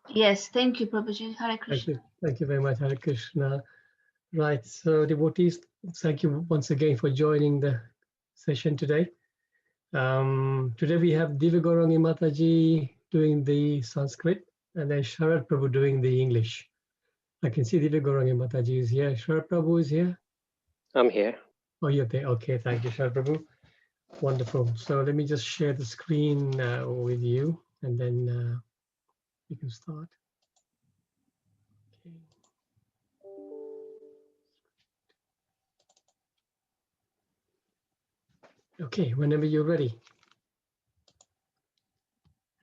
Yes, thank you, Prabhuji. Hare Thank Krishna. you. Thank you very much, Hare Krishna. Right, so devotees, thank you once again for joining the session today. Today we have Divya Gaurangi Mataji doing the Sanskrit and then Sharad Prabhu doing the English. I can see Divya Gaurangi Mataji is here. Sharad Prabhu is here. I'm here. Oh, you're there. Okay, thank you, Sharad Prabhu. Wonderful. So let me just share the screen with you and then we can start. Okay. Okay, whenever you're ready.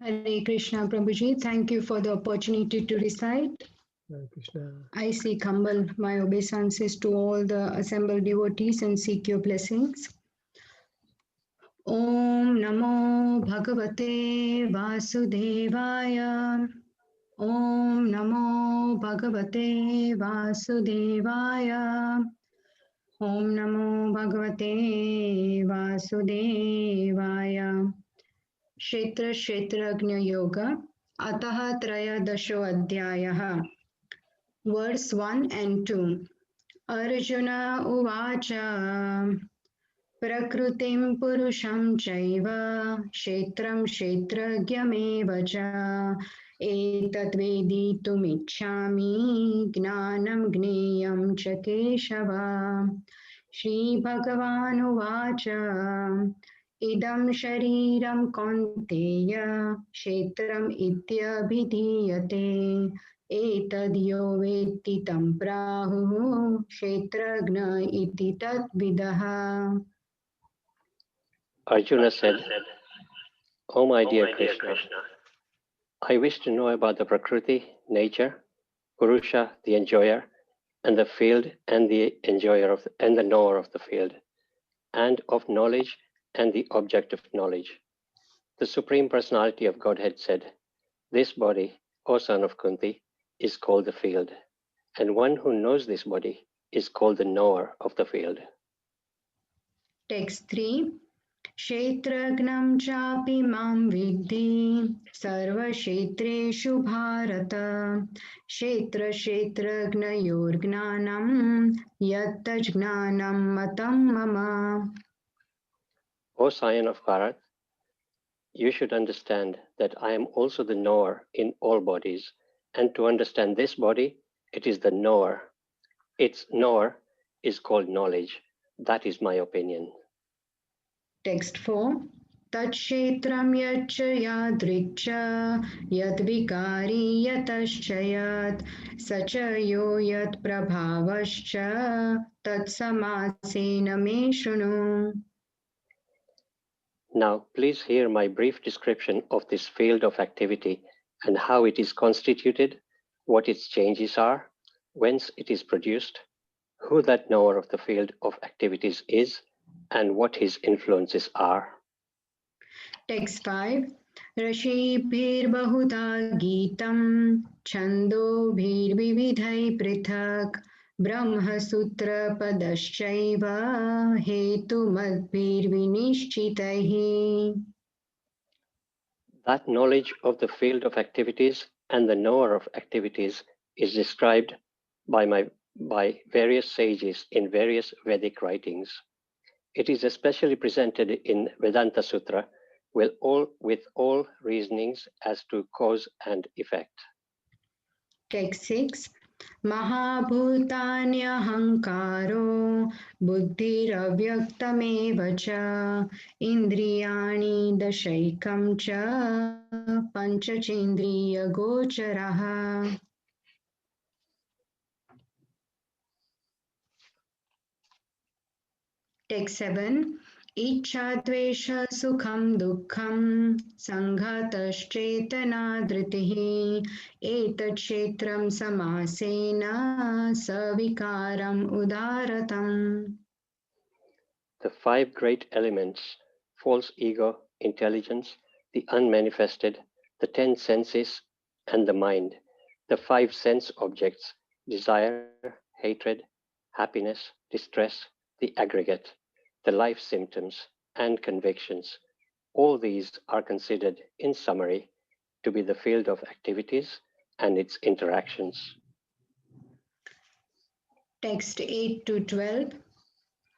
Hare Krishna Prabhuji, thank you for the opportunity to recite. Hare Krishna. I seek humble my obeisances to all the assembled devotees and seek your blessings. Om Namo Bhagavate Vasudevaya. Om Namo Bhagavate Vasudevaya. Om Namo Bhagavate Vasudevaya. Kshetra Kshetrajna Yoga. Ataha Trayadasho Adhyayah. Verse 1 and 2. Arjuna Uvacha. Prakrutim Purusham Chaiva. Kshetram Kshetragyameva cha. Etat Veditumicchami. Gnanam Gneyam cha Keshava. Shri Bhagavan Uvacha. Idam Shariram Kaunteya Kshetram Ityabhidhiyate Etad yo vetti tam prahu Kshetragna iti tat vidaha. Arjuna said, "O my dear Krishna, I wish to know about the Prakriti, nature, Purusha, the enjoyer, and the field and the enjoyer of and the knower of the field, and of knowledge and the object of knowledge." The Supreme Personality of Godhead said, "This body, O son of Kunti, is called the field, and one who knows this body is called the knower of the field." Text 3. Kshetragnam chapi mam vidhi sarva kshetreshu bharata kshetra kshetragnayor gnanam yattaj gnanam matam mama. O scion of Bharat, you should understand that I am also the knower in all bodies, and to understand this body, it is the knower. Its knower is called knowledge. That is my opinion. Text 4. Tatshetram yacha yadricha yadvikari yataschayat sachayo yat prabhavascha tatsamasena me shunu. Now, please hear my brief description of this field of activity and how it is constituted, what its changes are, whence it is produced, who that knower of the field of activities is, and what his influences are. Text 5. Rashibhir bahuda gitam chando vividhai prithak brahma sutra padaschaiva hetu madbhir vinishchitaihi. That knowledge of the field of activities and the knower of activities is described by various sages in various Vedic writings. It is especially presented in Vedanta Sutra with all reasonings as to cause and effect. Text 6. Mahabhutanya-hankaro buddhiravyaktameva cha indriyani dashaikam cha panchachendriya gocharaha. Text 7. Ichha dvesha sukham dukkham sanghataschetana dhritihi etat kshetram samasena savikaram udaratam. The five great elements, false ego, intelligence, the unmanifested, the 10 senses, and the mind, the 5 sense objects, desire, hatred, happiness, distress, the aggregate, the life symptoms, and convictions. All these are considered, in summary, to be the field of activities and its interactions. Text 8 to 12.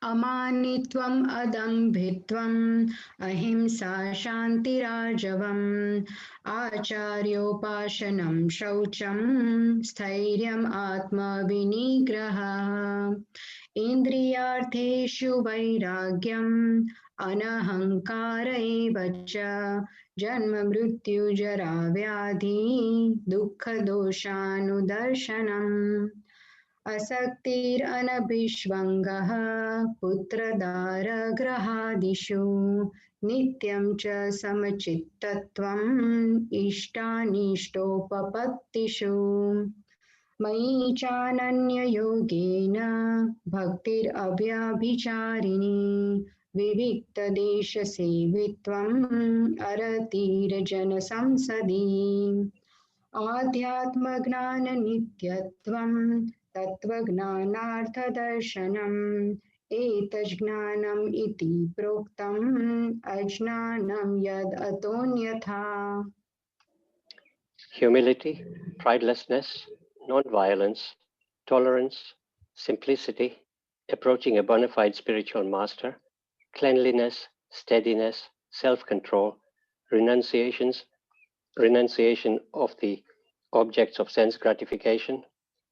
Amanitvam adambhitvam ahimsa shantirajvam acharyopashanam shaucham stairyam atma vinigraha indriyartheshu vairagyam anahankara eva cha janma mrityu jara vyadhi dukkha doshanudarshanam असक्तिरनभिष्वङ्गः पुत्रदारगृहादिषु नित्यं च समचित्तत्वम् इष्टानिष्टोपपत्तिषु मयि चानन्ययोगेन भक्तिरव्याभिचारिणी विविक्तदेशसेवित्वम् अरतिर्जनसंसदि आध्यात्मज्ञाननित्यत्वं तत्त्वज्ञानार्थदर्शनम् एतज्ज्ञानम् इति प्रोक्तम् अज्ञानं यद् अतोऽन्यथा. Humility, pridelessness, non-violence, tolerance, simplicity, approaching a bona fide spiritual master, cleanliness, steadiness, self-control, renunciation of the objects of sense gratification,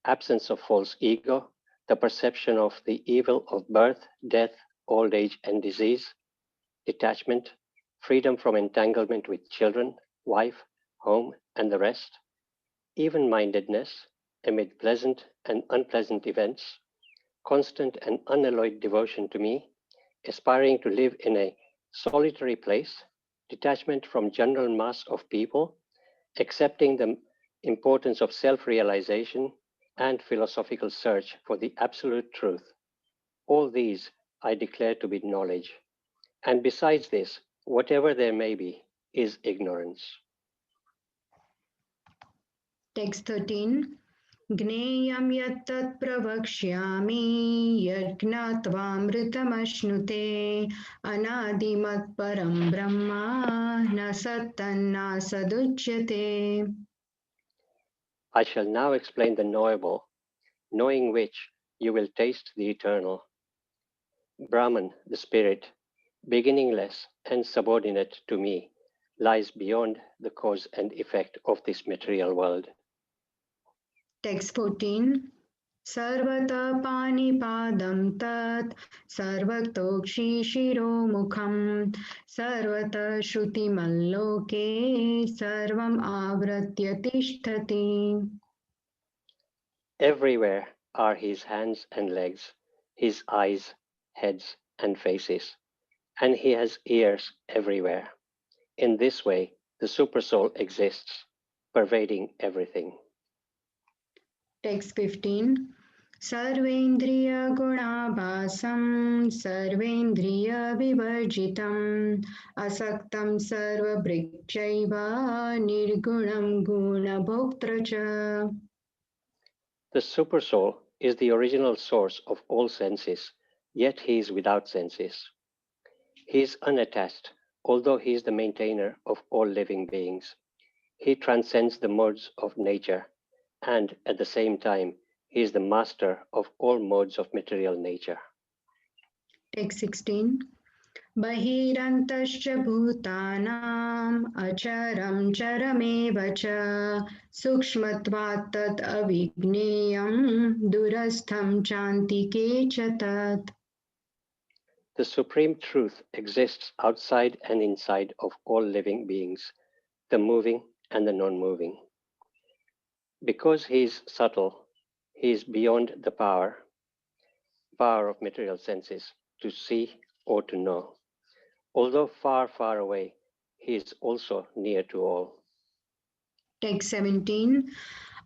absence of false ego, the perception of the evil of birth, death, old age, and disease, detachment, freedom from entanglement with children, wife, home, and the rest, even-mindedness amid pleasant and unpleasant events, constant and unalloyed devotion to me, aspiring to live in a solitary place, detachment from general mass of people, accepting the importance of self-realization and philosophical search for the absolute truth. All these I declare to be knowledge. And besides this, whatever there may be, is ignorance. Text 13. Gneyam yattat pravakshyami yajnatvaamritamashnute anadimat param brahma na sattanna saduchyate. I shall now explain the knowable, knowing which you will taste the eternal. Brahman, the spirit, beginningless and subordinate to me, lies beyond the cause and effect of this material world. Text 14. Sarvata panipadam tat sarvatokshi shiromukham sarvata shrutimaloke sarvam avratya tishtati. Everywhere are his hands and legs, his eyes, heads, and faces, and he has ears everywhere. In this way, the Supersoul exists, pervading everything. Text 15. Sarvendriya gunabhasam sarvendriya vivarjitam asaktam sarvabrikchaiva nirgunam gunabhoktra cha. The Supersoul is the original source of all senses, yet he is without senses. He is unattached, although he is the maintainer of all living beings. He transcends the modes of nature, and at the same time, he is the master of all modes of material nature. Text 16. Bahirantascha bhutanam acharam charameva cha sukshmatvat tat avigneyam durastham chantike cha tat. The Supreme Truth exists outside and inside of all living beings, the moving and the non-moving. Because he is subtle, he is beyond the power of material senses to see or to know. Although far, far away, he is also near to all. Text 17.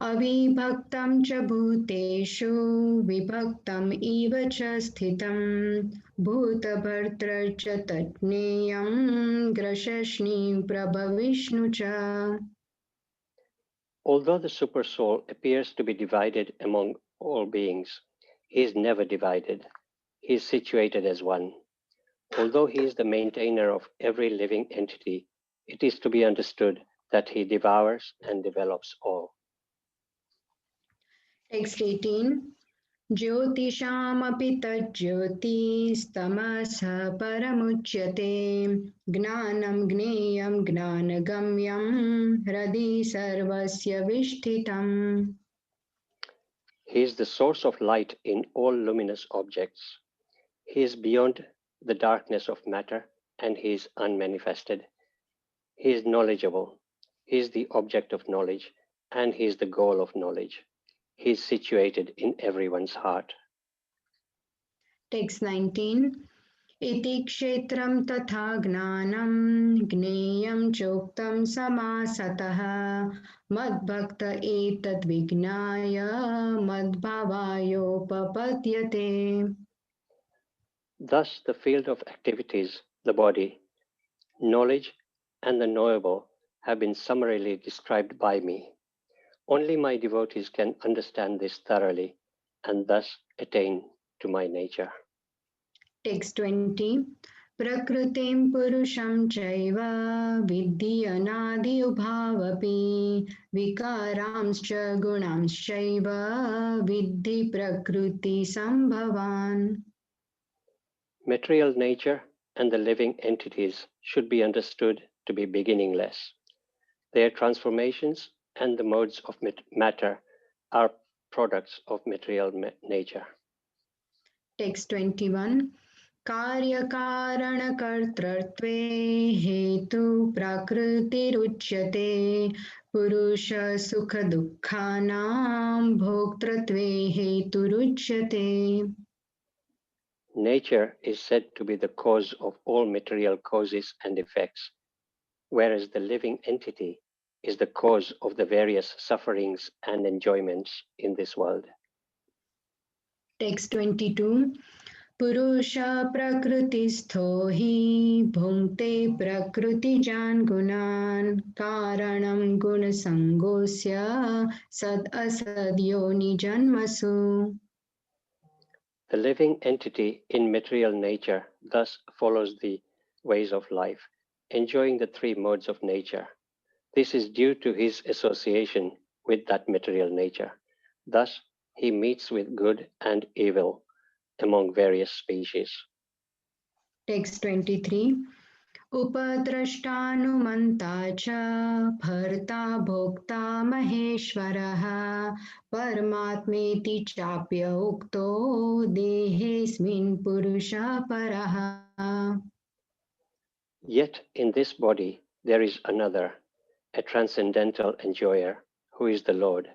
Avibhaktam cha bhuteshu vibhaktam eva cha sthitam bhuta bhartra cha tatneyam grashashni prabhavishnu cha. Although the Supersoul appears to be divided among all beings, he is never divided. He is situated as one. Although he is the maintainer of every living entity, it is to be understood that he devours and develops all. Text 18. Jyotishamapi tajyotistamasa paramuchyate gnanam gneyam gnanagamyam hradi sarvasya vishtitam. He is the source of light in all luminous objects. He is beyond the darkness of matter, and he is unmanifested. He is knowledgeable. He is the object of knowledge, and he is the goal of knowledge. He is situated in everyone's heart. Text 19. Iti kshetram tatha gnanam gneyam choktam samasataha madbhakta etad vignaya madbhavayopapadyate. Thus, the field of activities, the body, knowledge, and the knowable have been summarily described by me. Only my devotees can understand this thoroughly and thus attain to my nature. Text 20. Prakritim purusham chaiva vidhi anadi ubhavapi vikaramscha gunamschaiva vidhi prakriti sambhavan. Material nature and the living entities should be understood to be beginningless. Their transformations and the modes of matter are products of material nature. Text 21. कार्यकारणकर्तृत्वे हेतु प्रकृतिरुच्यते पुरुष सुख दुःखानां भोक्तृत्वे हेतुरुच्यते. Nature is said to be the cause of all material causes and effects, whereas the living entity is the cause of the various sufferings and enjoyments in this world. Text 22. Purusha prakristho hi bhunte prakritijan gunan karanam gunasangosya sad asad yoni janmasu. The living entity in material nature thus follows the ways of life, enjoying the three modes of nature. This is due to his association with that material nature. Thus, he meets with good and evil among various species. Text 23. Upadrashtanumanta cha bharta bhokta maheshwaraha paramatmeti chapya ukto dehesmin purusha paraha. Yet in this body there is another, a transcendental enjoyer, who is the Lord,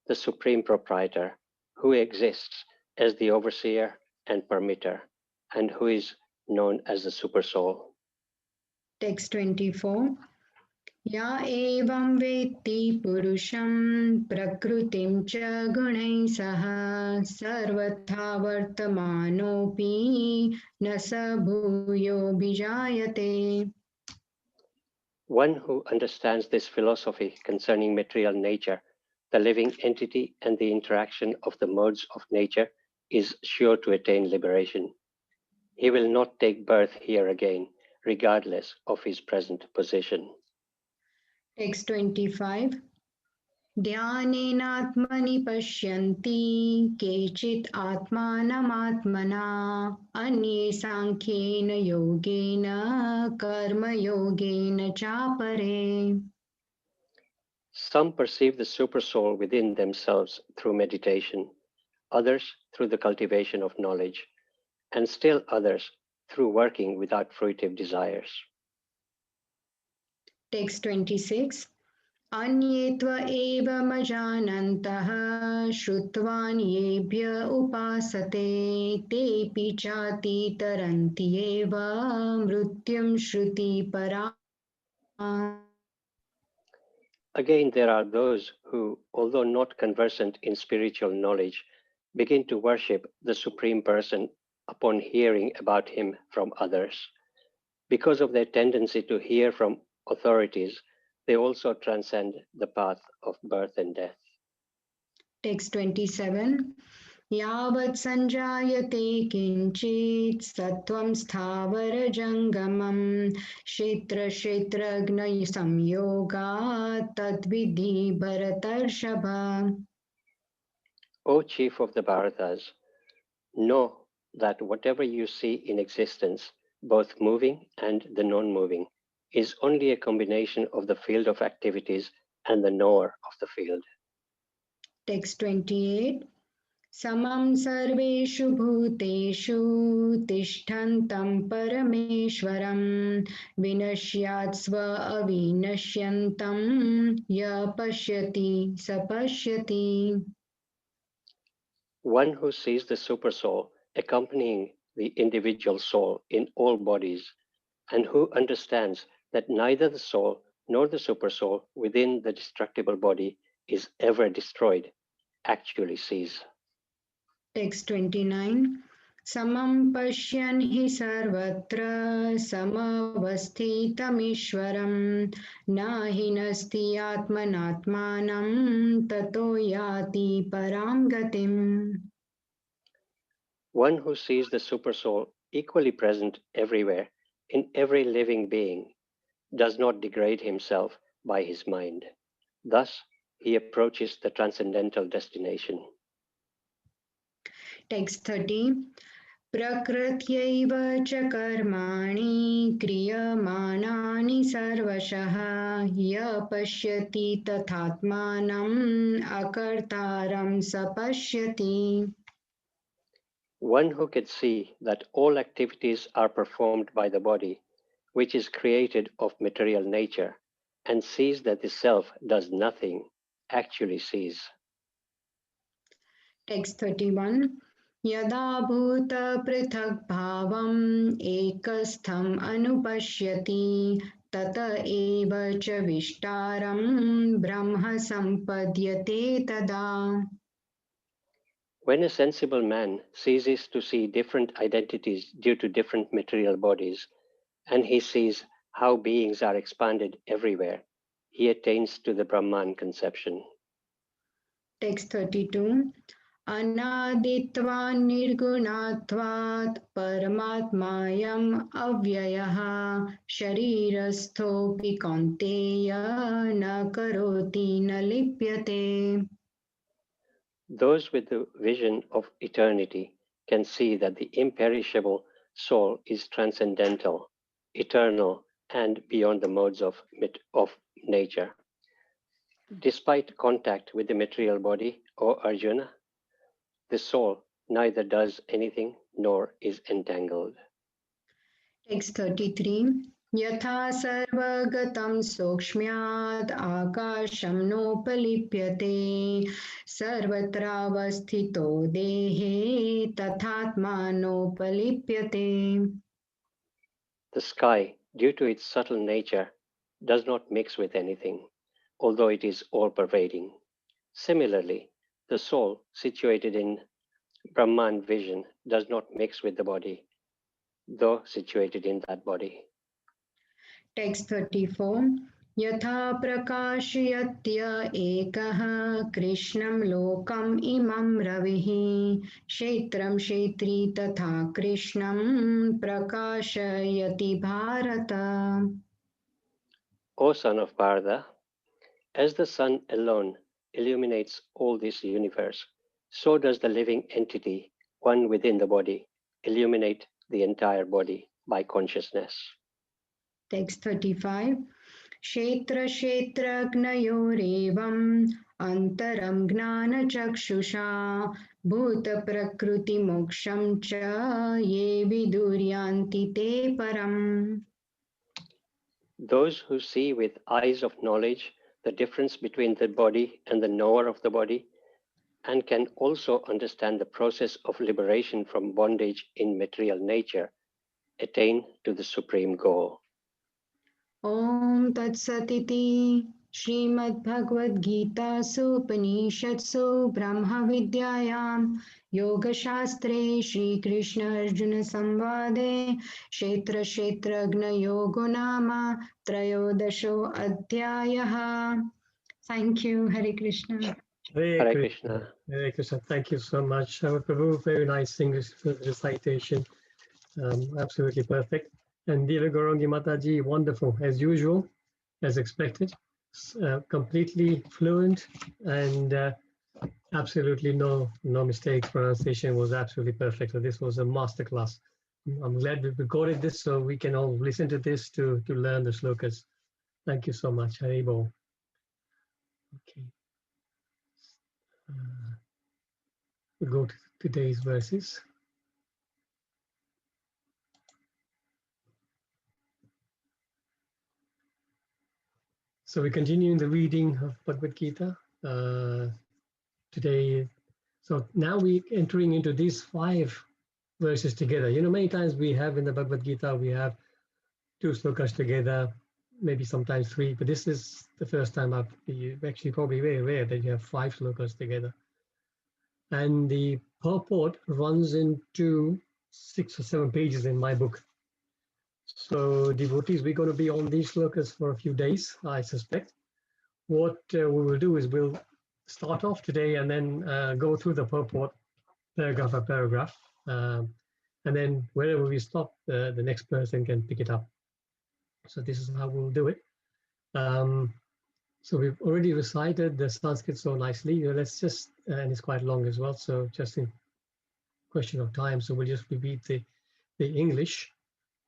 the supreme proprietor, who exists as the overseer and permitter, and who is known as the Supersoul. Text 24. Ya evam vetti purusham prakrutim cha gunai saha sarvatha vartamanopi nasa bhuyo bijayate. One who understands this philosophy concerning material nature, the living entity, and the interaction of the modes of nature is sure to attain liberation. He will not take birth here again, regardless of his present position. Text 25. Dhyanenatmani pashyanti kechit atmanamatmana anye sankhena yogena karma yogena chapare. Some perceive the Supersoul within themselves through meditation, others through the cultivation of knowledge, and still others through working without fruitive desires. Text 26. Anyetva eva majanantah shrutvan yebhya upasate tepi chati taranti eva mrutyam shruti para. Again, there are those who, although not conversant in spiritual knowledge, begin to worship the Supreme Person upon hearing about him from others. Because of their tendency to hear from authorities, they also transcend the path of birth and death. Text 27. Yavat sanjayate kinchit sattvam sthavara jangamam kshetra kshetragna samyoga tadvidhi bharatarshava. O chief of the Bharatas, know that whatever you see in existence, both moving and the non-moving, is only a combination of the field of activities and the knower of the field. Text 28. Samam sarveshu bhuteshu tishtantam parameshwaram vinashyat sva avinashyantam ya pashyati sapashyati. One who sees the supersoul accompanying the individual soul in all bodies, and who understands that neither the soul nor the supersoul within the destructible body is ever destroyed, actually sees. Text 29. Samam pashyan hi sarvatra samavasthitamishwaram nahi nasti atmanatmanam tato yati param gatim. One who sees the supersoul equally present everywhere, in every living being, does not degrade himself by his mind. Thus, he approaches the transcendental destination. Text 30. Prakratyaiva cha karmani kriyamanani sarvashah ya pashyati tathatmanam akartaram sapashyati. One who can see that all activities are performed by the body, which is created of material nature, and sees that the self does nothing, actually sees. Text 31. Yada bhuta prithak bhavam ekastham anupashyati tata eva cha vishtaram brahma sampadyate tada. When a sensible man ceases to see different identities due to different material bodies, and he sees how beings are expanded everywhere, he attains to the Brahman conception. Text 32. Anaditva nirgunatvat paramatmayam avyayah sharirasthopi kaunteya na karoti na lipyate. Those with the vision of eternity can see that the imperishable soul is transcendental, eternal, and beyond the modes of nature. Despite contact with the material body, O Arjuna, the soul neither does anything nor is entangled. Text 33. Yatha sarvagatam sokshmyat akasham nopalipyate sarvatravasthito dehe tathatma nopalipyate. The sky, due to its subtle nature, does not mix with anything, although it is all-pervading. Similarly, the soul, situated in Brahman vision, does not mix with the body, though situated in that body. Text 34. Yatha prakashayatya ekah krishnam lokam imam ravihi kshetram kshetri tatha krishnam prakashayati bharata. O son of Bharata, as the sun alone illuminates all this universe, so does the living entity, one within the body, illuminate the entire body by consciousness. Text 35. Kshetra kshetragnayorevam antaram gnana chakshusha bhuta prakriti moksham cha ye viduryanti te param. Those who see with eyes of knowledge the difference between the body and the knower of the body, and can also understand the process of liberation from bondage in material nature, attain to the supreme goal. Om Tat Satiti Srimad Bhagavad Gita Upanishadsu Brahma Vidyayam Yoga Shastre Shri Krishna Arjuna Samvade Kshetra Kshetragna Yogo Nama Trayodasho Adhyayaha. Thank you, Hare Krishna. Hare Krishna. Hare Krishna. Thank you so much, Prabhu. Very nice English recitation. Absolutely perfect. And Diva Gaurangi Mataji, wonderful as usual, as expected. Completely fluent and Absolutely no mistakes. Pronunciation was absolutely perfect. So this was a master class. I'm glad we recorded this so we can all listen to this to learn the slokas. Thank you so much, Haribo. Okay. We'll go to today's verses. So we continue in the reading of Bhagavad Gita today. So now we're entering into these 5 verses together. You know, many times we have in the Bhagavad Gita, we have 2 slokas together, maybe sometimes 3, but this is the first time you're actually probably very rare that you have 5 slokas together. And the purport runs into 6 or 7 pages in my book. So devotees, we're going to be on these slokas for a few days, I suspect. What we will do is we'll start off today and then go through the purport paragraph by paragraph. And then wherever we stop, the next person can pick it up. So this is how we'll do it. So we've already recited the Sanskrit so nicely. Let's just, and it's quite long as well, so just in question of time, so we'll just repeat the English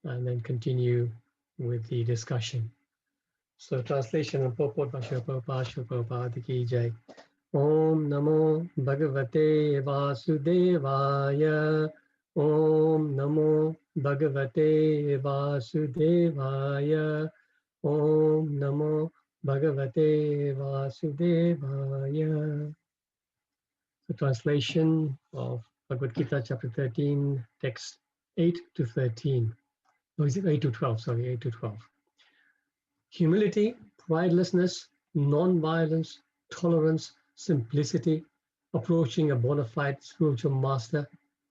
and then continue with the discussion. So translation and purport by Srila Prabhupada ki jai. Om Namo Bhagavate Vasudevaya. Om Namo Bhagavate Vasudevaya. Om Namo Bhagavate Vasudevaya. The translation of Bhagavad Gita, chapter 13, text 8 to 13. Or is it 8 to 12? Sorry, 8 to 12. Humility, pridelessness, non-violence, tolerance, simplicity, approaching a bona fide spiritual master,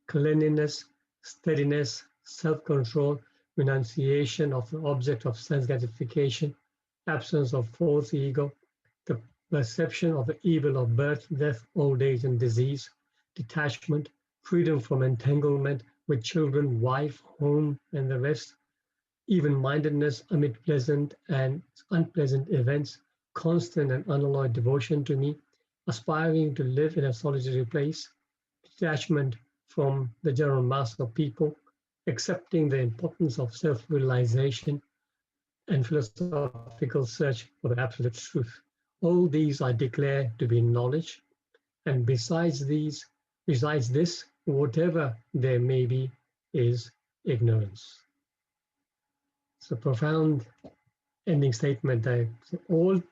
cleanliness, steadiness, self-control, renunciation of the object of sense gratification, absence of false ego, the perception of the evil of birth, death, old age, and disease, detachment, freedom from entanglement with children, wife, home, and the rest, even-mindedness amid pleasant and unpleasant events, constant and unalloyed devotion to me, aspiring to live in a solitary place, detachment from the general mass of people, accepting the importance of self-realization, and philosophical search for the absolute truth. All these I declare to be knowledge, and besides this, whatever there may be is ignorance. It's a profound ending statement. All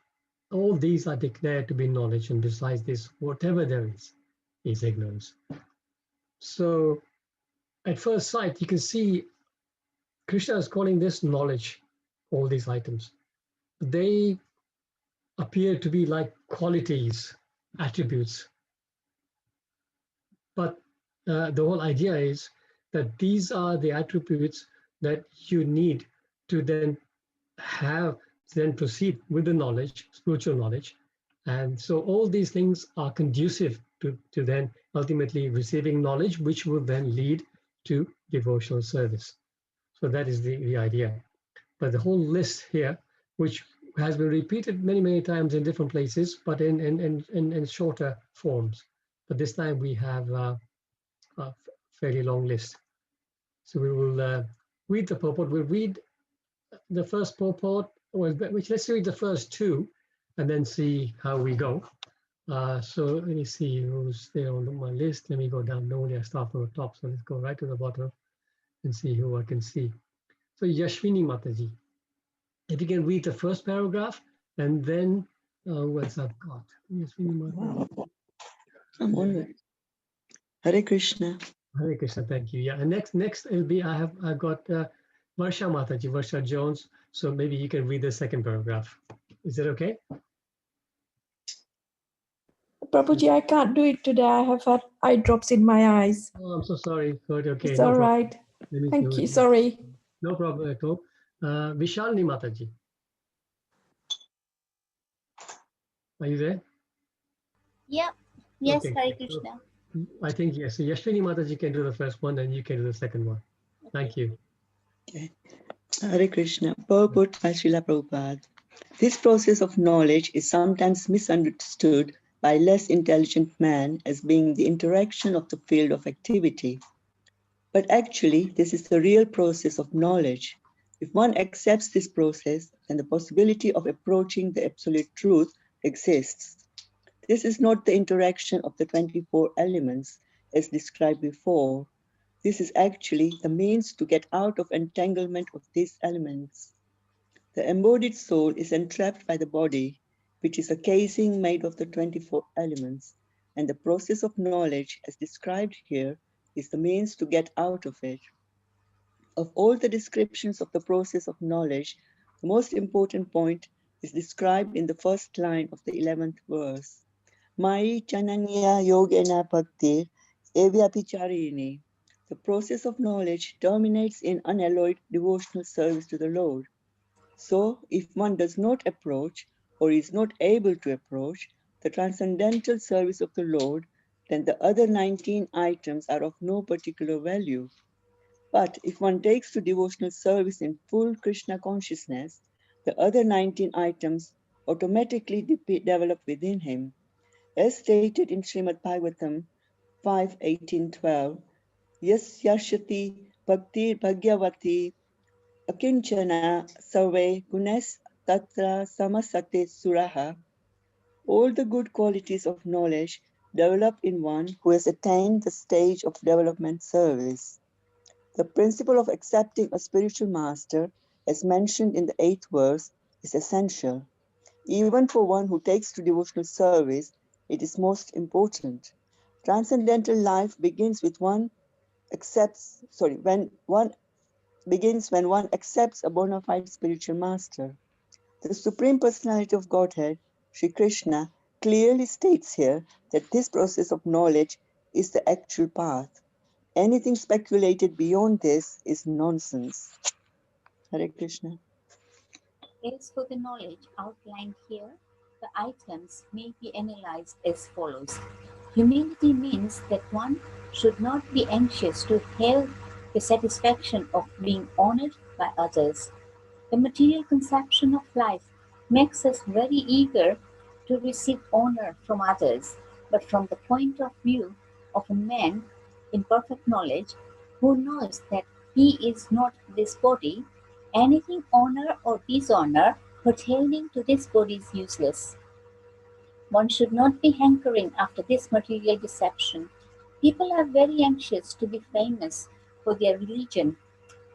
these are declared to be knowledge, and besides this, whatever there is ignorance. So at first sight, you can see Krishna is calling this knowledge, all these items. They appear to be like qualities, attributes. But the whole idea is that these are the attributes that you need to then proceed with the knowledge, spiritual knowledge. And so all these things are conducive to then ultimately receiving knowledge, which will then lead to devotional service. So that is the idea. But the whole list here, which has been repeated many, many times in different places, but in shorter forms. But this time we have a fairly long list. So we will read the purport. We'll read the first purport, which let's read the first 2 and then see how we go. So let me see who's there on my list. Let me go down. Normally I start from the top, so let's go right to the bottom and see who I can see. So Yashwini Mataji, if you can read the first paragraph, and then what's I've got? Yashwini Mataji. I'm all right. Hare Krishna. Hare Krishna, thank you. Yeah, and next will be I've got Varsha Mataji, Varsha Jones. So maybe you can read the second paragraph. Is it okay? Prabhuji, I can't do it today. I have had eye drops in my eyes. Oh, I'm so sorry. Good, okay. It's No all problem. right. Thank you. Sorry. No problem at all. Vishalini Mataji. Are you there? Yeah. Yes, Okay. Hare Krishna. I think yes. So Yashwini Mataji can do the first one, and you can do the second one. Thank you. Okay. Hare Krishna. Purport by Srila Prabhupada. This process of knowledge is sometimes misunderstood by less intelligent man as being the interaction of the field of activity. But actually, this is the real process of knowledge. If one accepts this process, then the possibility of approaching the absolute truth exists. This is not the interaction of the 24 elements as described before. This is actually the means to get out of entanglement of these elements. The embodied soul is entrapped by the body, which is a casing made of the 24 elements, and the process of knowledge, as described here, is the means to get out of it. Of all the descriptions of the process of knowledge, the most important point is described in the first line of the 11th verse. Mai chananya yogena bhaktir evyapicharini. The process of knowledge terminates in unalloyed devotional service to the Lord. So, if one does not approach or is not able to approach the transcendental service of the Lord, then the other 19 items are of no particular value. But if one takes to devotional service in full Krishna consciousness, the other 19 items automatically develop within him. As stated in Srimad Bhagavatam 5:18-12, Yas Yashati Bhakti Bhagyavati Akinchana Sarve Gunes Tatra Samasate Suraha. All the good qualities of knowledge develop in one who has attained the stage of development service. The principle of accepting a spiritual master, as mentioned in the 8th verse, is essential. Even for one who takes to devotional service, it is most important. Transcendental life begins with when one accepts a bona fide spiritual master. The Supreme Personality of Godhead, Sri Krishna, clearly states here that this process of knowledge is the actual path. Anything speculated beyond this is nonsense. Hare Krishna. As for the knowledge outlined here, the items may be analyzed as follows. Humility means that one should not be anxious to have the satisfaction of being honored by others. The material conception of life makes us very eager to receive honor from others, but from the point of view of a man in perfect knowledge who knows that he is not this body, anything honor or dishonor pertaining to this body is useless. One should not be hankering after this material deception. People are very anxious to be famous for their religion,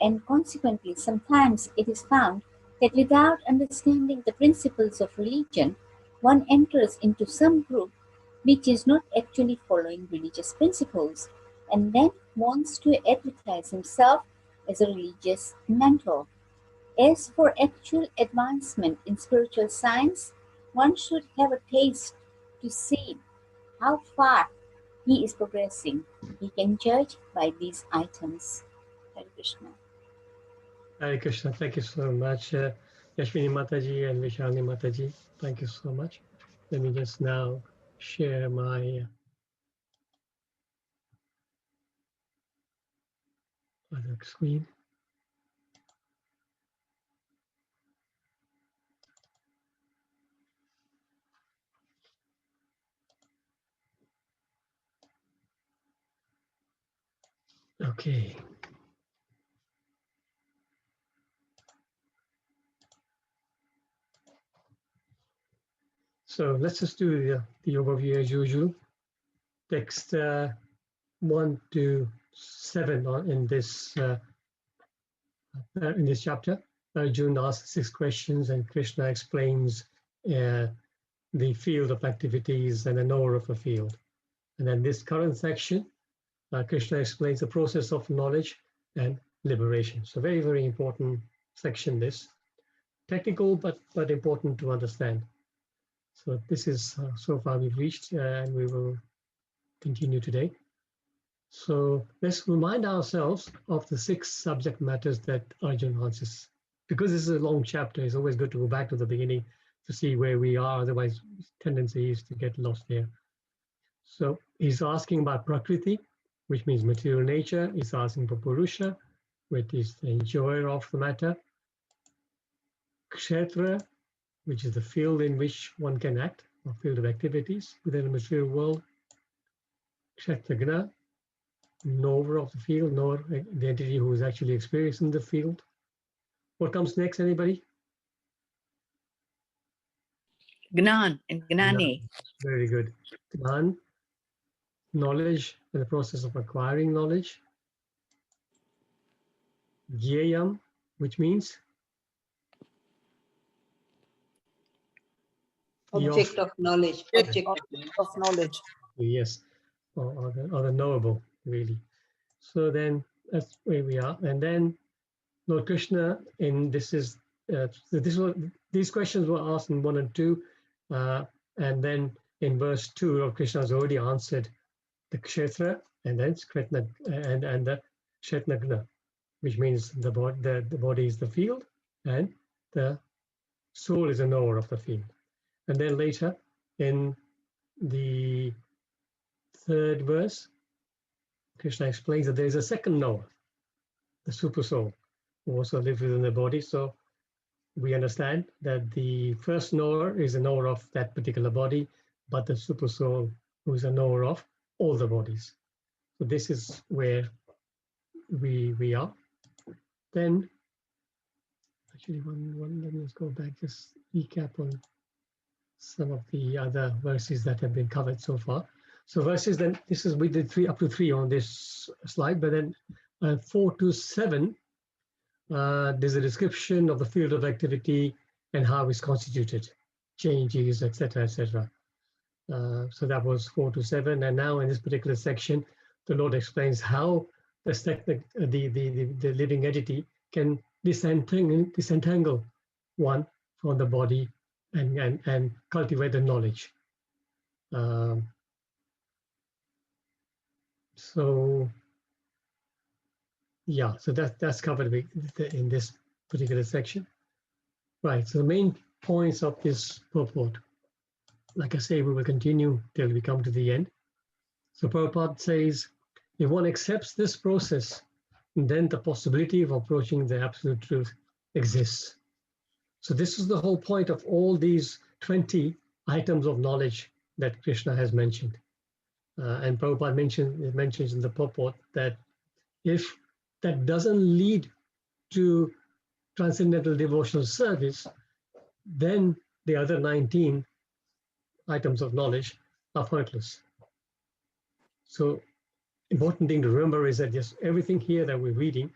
and consequently sometimes it is found that without understanding the principles of religion, one enters into some group which is not actually following religious principles, and then wants to advertise himself as a religious mentor. As for actual advancement in spiritual science, one should have a taste to see how far he is progressing. He can judge by these items. Hare Krishna. Hare Krishna, thank you so much, Yashwini Mataji and Vishani Mataji. Thank you so much. Let me just now share my other screen. Okay. So let's just do the overview as usual. Text 1 to 7 in this chapter. Arjuna asks 6 questions and Krishna explains the field of activities and the knower of a field. And then this current section, Krishna explains the process of knowledge and liberation. So very, very important section this. Technical, but important to understand. So this is so far we've reached and we will continue today. So let's remind ourselves of the 6 subject matters that Arjuna answers. Because this is a long chapter, it's always good to go back to the beginning to see where we are, otherwise tendency is to get lost there. So he's asking about Prakriti, which means material nature. He's asking for Purusha, which is the enjoyer of the matter. Kshetra, which is the field in which one can act. or field of activities within the material world. Kshetragna, knower of the field, knower, the entity who is actually experiencing the field. What comes next, anybody? Gnan and Gnani. Very good. Gnan, knowledge, and the process of acquiring knowledge. Gyayam, which means Object of knowledge. Object of knowledge. Yes, or the knowable, really. So then that's where we are. And then Lord Krishna, and these questions were asked in 1 and 2, and then in verse 2, Lord Krishna has already answered the kshetra, and then and the kshetnagna, which means the body is the field, and the soul is a knower of the field. And then later in the 3rd verse, Krishna explains that there is a second knower, the super soul, who also lives within the body. So we understand that the first knower is a knower of that particular body, but the super soul who is a knower of all the bodies. So this is where we are. Then, actually, let me just go back, just recap on some of the other verses that have been covered so far. So verses, then this is, we did 3 up to 3 on this slide, but then 4 to 7, there's a description of the field of activity and how it's constituted, changes, etc., etc. So that was 4 to 7, and now in this particular section, the Lord explains how the living entity can disentangle one from the body and cultivate the knowledge. So yeah, so that's covered in this particular section. Right, so the main points of this purport, like I say, we will continue till we come to the end. So Prabhupada says, if one accepts this process, then the possibility of approaching the absolute truth exists. So this is the whole point of all these 20 items of knowledge that Krishna has mentioned. And Prabhupada mentions in the purport that if that doesn't lead to transcendental devotional service, then the other 19 items of knowledge are pointless. So important thing to remember is that just everything here that we're reading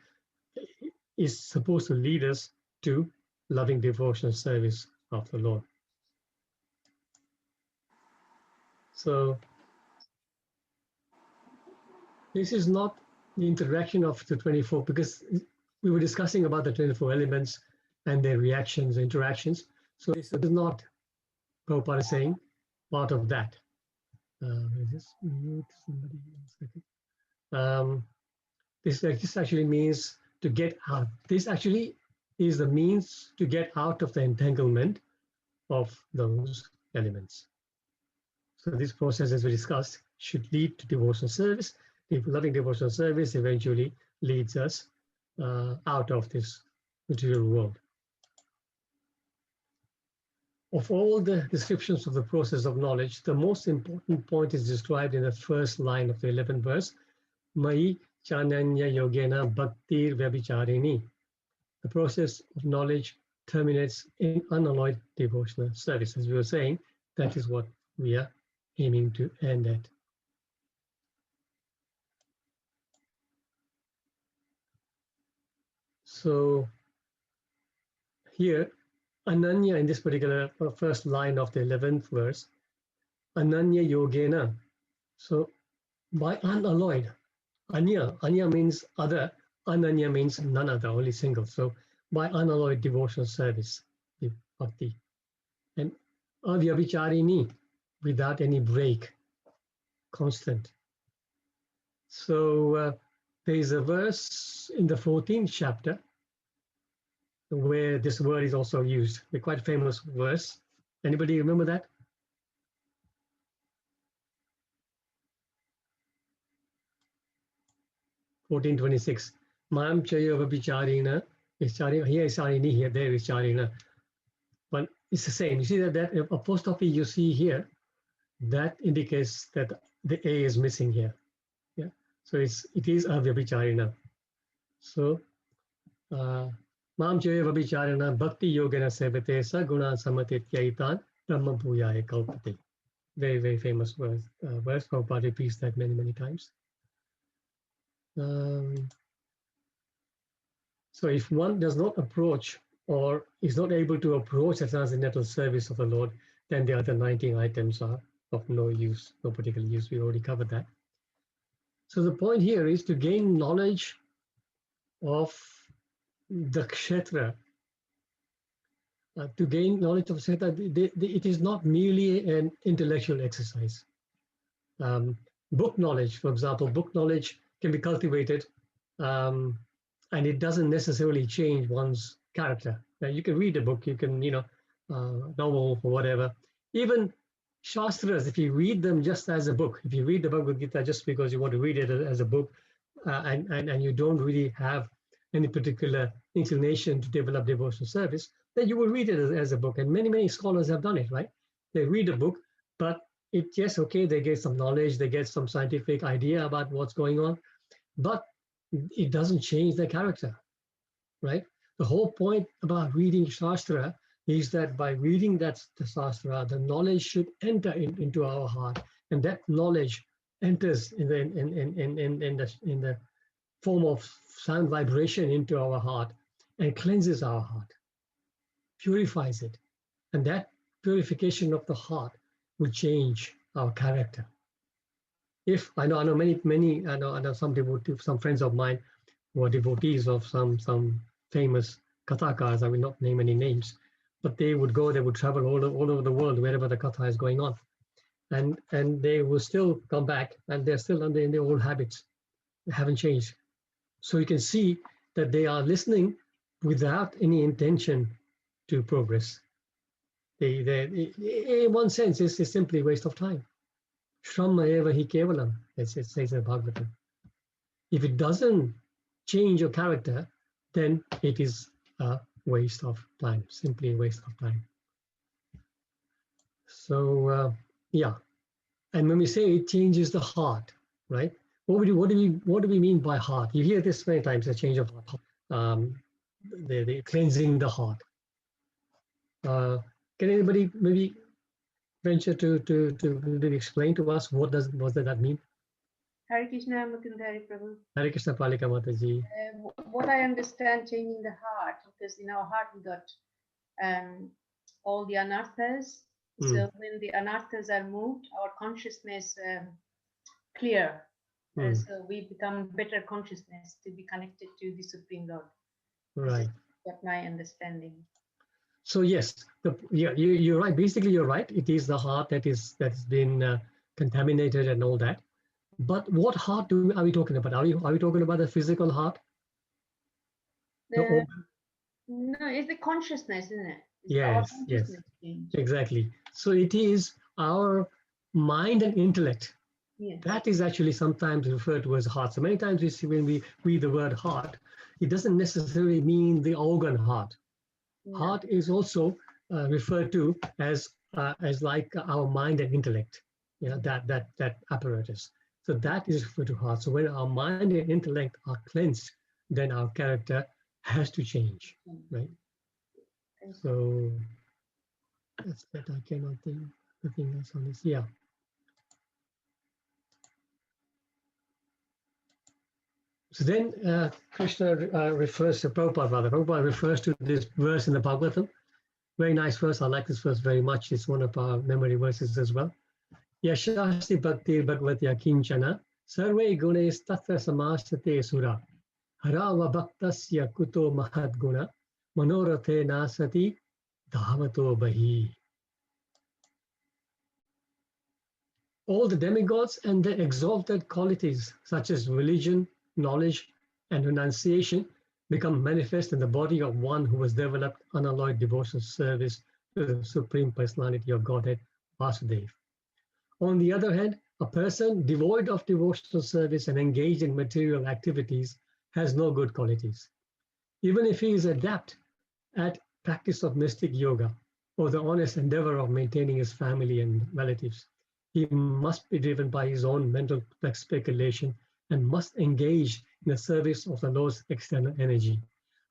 is supposed to lead us to loving devotional service of the Lord. So this is not the interaction of the 24, because we were discussing about the 24 elements and their reactions, interactions. So this is not, Prabhupada is saying, part of that. Just mute somebody one second. This actually means to get out. This actually is the means to get out of the entanglement of those elements. So this process, as we discussed, should lead to devotional service. If loving devotional service eventually leads us out of this material world. Of all the descriptions of the process of knowledge, the most important point is described in the first line of the 11th verse, Mai Chananya Yogena Bhaktir Vyabicharini. The process of knowledge terminates in unalloyed devotional service. As we were saying, that is what we are aiming to end at. So here, Ananya, in this particular first line of the 11th verse, Ananya Yogena. So by unalloyed, Anya means other, Ananya means none other, only single. So by unalloyed devotional service, the bhakti. And Avyabhicharini, without any break, constant. So there is a verse in the 14th chapter where this word is also used. A quite famous verse. Anybody remember that? (1426). Mam Chaya Vabhicharina is Charini. Here is Charini, here, there is Charina. But it's the same. You see that apostrophe you see here, that indicates that the A is missing here. Yeah. So it is avyabhicharina. So Mam Jaya Vabhicharana Bhakti Yogana Sevate Saguna Samatityaitan Brahma Bhuyaya Kalpate. Very, very famous verse. Prabhupada repeats that many, many times. So if one does not approach or is not able to approach the transcendental service of the Lord, then the other 19 items are of no use, no particular use. We already covered that. So the point here is to gain knowledge of the kshetra. To gain knowledge of kshetra, it is not merely an intellectual exercise. Book knowledge, for example, book knowledge can be cultivated, and it doesn't necessarily change one's character. Now, you can read a book, you can, novel or whatever. Even Shastras, if you read them just as a book, if you read the Bhagavad Gita just because you want to read it as a book, and you don't really have any particular inclination to develop devotional service, then you will read it as a book. And many, many scholars have done it, right? They read a book, but yes, okay, they get some knowledge, they get some scientific idea about what's going on, but it doesn't change their character, right? The whole point about reading Shastra is that by reading the Shastra, the knowledge should enter into our heart, and that knowledge enters in the form of sound vibration into our heart and cleanses our heart, purifies it, and that purification of the heart will change our character. If I know some devotees, some friends of mine who are devotees of some famous kathakas, I will not name any names, but they would travel all over the world wherever the katha is going on, and they will still come back, and they're still in their old habits. They haven't changed. So you can see that they are listening without any intention to progress. In one sense, it's simply a waste of time. Shramma eva hi kevalam, as it says in Bhagavatam. If it doesn't change your character, then it is a waste of time, simply a waste of time. So, yeah. And when we say it changes the heart, right? What do we mean by heart? You hear this many times, a change of heart, the cleansing the heart. Can anybody maybe venture to maybe explain to us what does that mean? Hare Krishna, Mukunda-Hari Prabhu. Hare Krishna, Palika Mataji. What I understand, changing the heart, because in our heart we got all the anarthas. So when the anarthas are moved, our consciousness clear. So we become better consciousness to be connected to the Supreme Lord. Right. That's my understanding. So yes, you're right. Basically, you're right. It is the heart that's been contaminated and all that. But what heart are we talking about? Are we talking about the physical heart? No, it's the consciousness, isn't it? Yes, exactly. So it is our mind and intellect. Yes. That is actually sometimes referred to as heart. So many times we see when we read the word heart, it doesn't necessarily mean the organ heart. No. Heart is also referred to as like our mind and intellect. That apparatus. So that is referred to heart. So when our mind and intellect are cleansed, then our character has to change, right? So that's that. I cannot think nothing else on this. Yeah. So then Krishna refers to Prabhupada. Prabhupada refers to this verse in the Bhagavatam. Very nice verse. I like this verse very much. It's one of our memory verses as well. Yashasti bhakti bhagvatya kinchana sarve gunes tatra samastate sura harava bhaktasya kuto mahad guna manorathe nasati dhavato bahi. All the demigods and their exalted qualities such as religion, knowledge, and renunciation become manifest in the body of one who has developed unalloyed devotional service to the Supreme Personality of Godhead, Vasudeva. On the other hand, a person devoid of devotional service and engaged in material activities has no good qualities. Even if he is adept at practice of mystic yoga, or the honest endeavor of maintaining his family and relatives. He must be driven by his own mental speculation and must engage in the service of the Lord's external energy.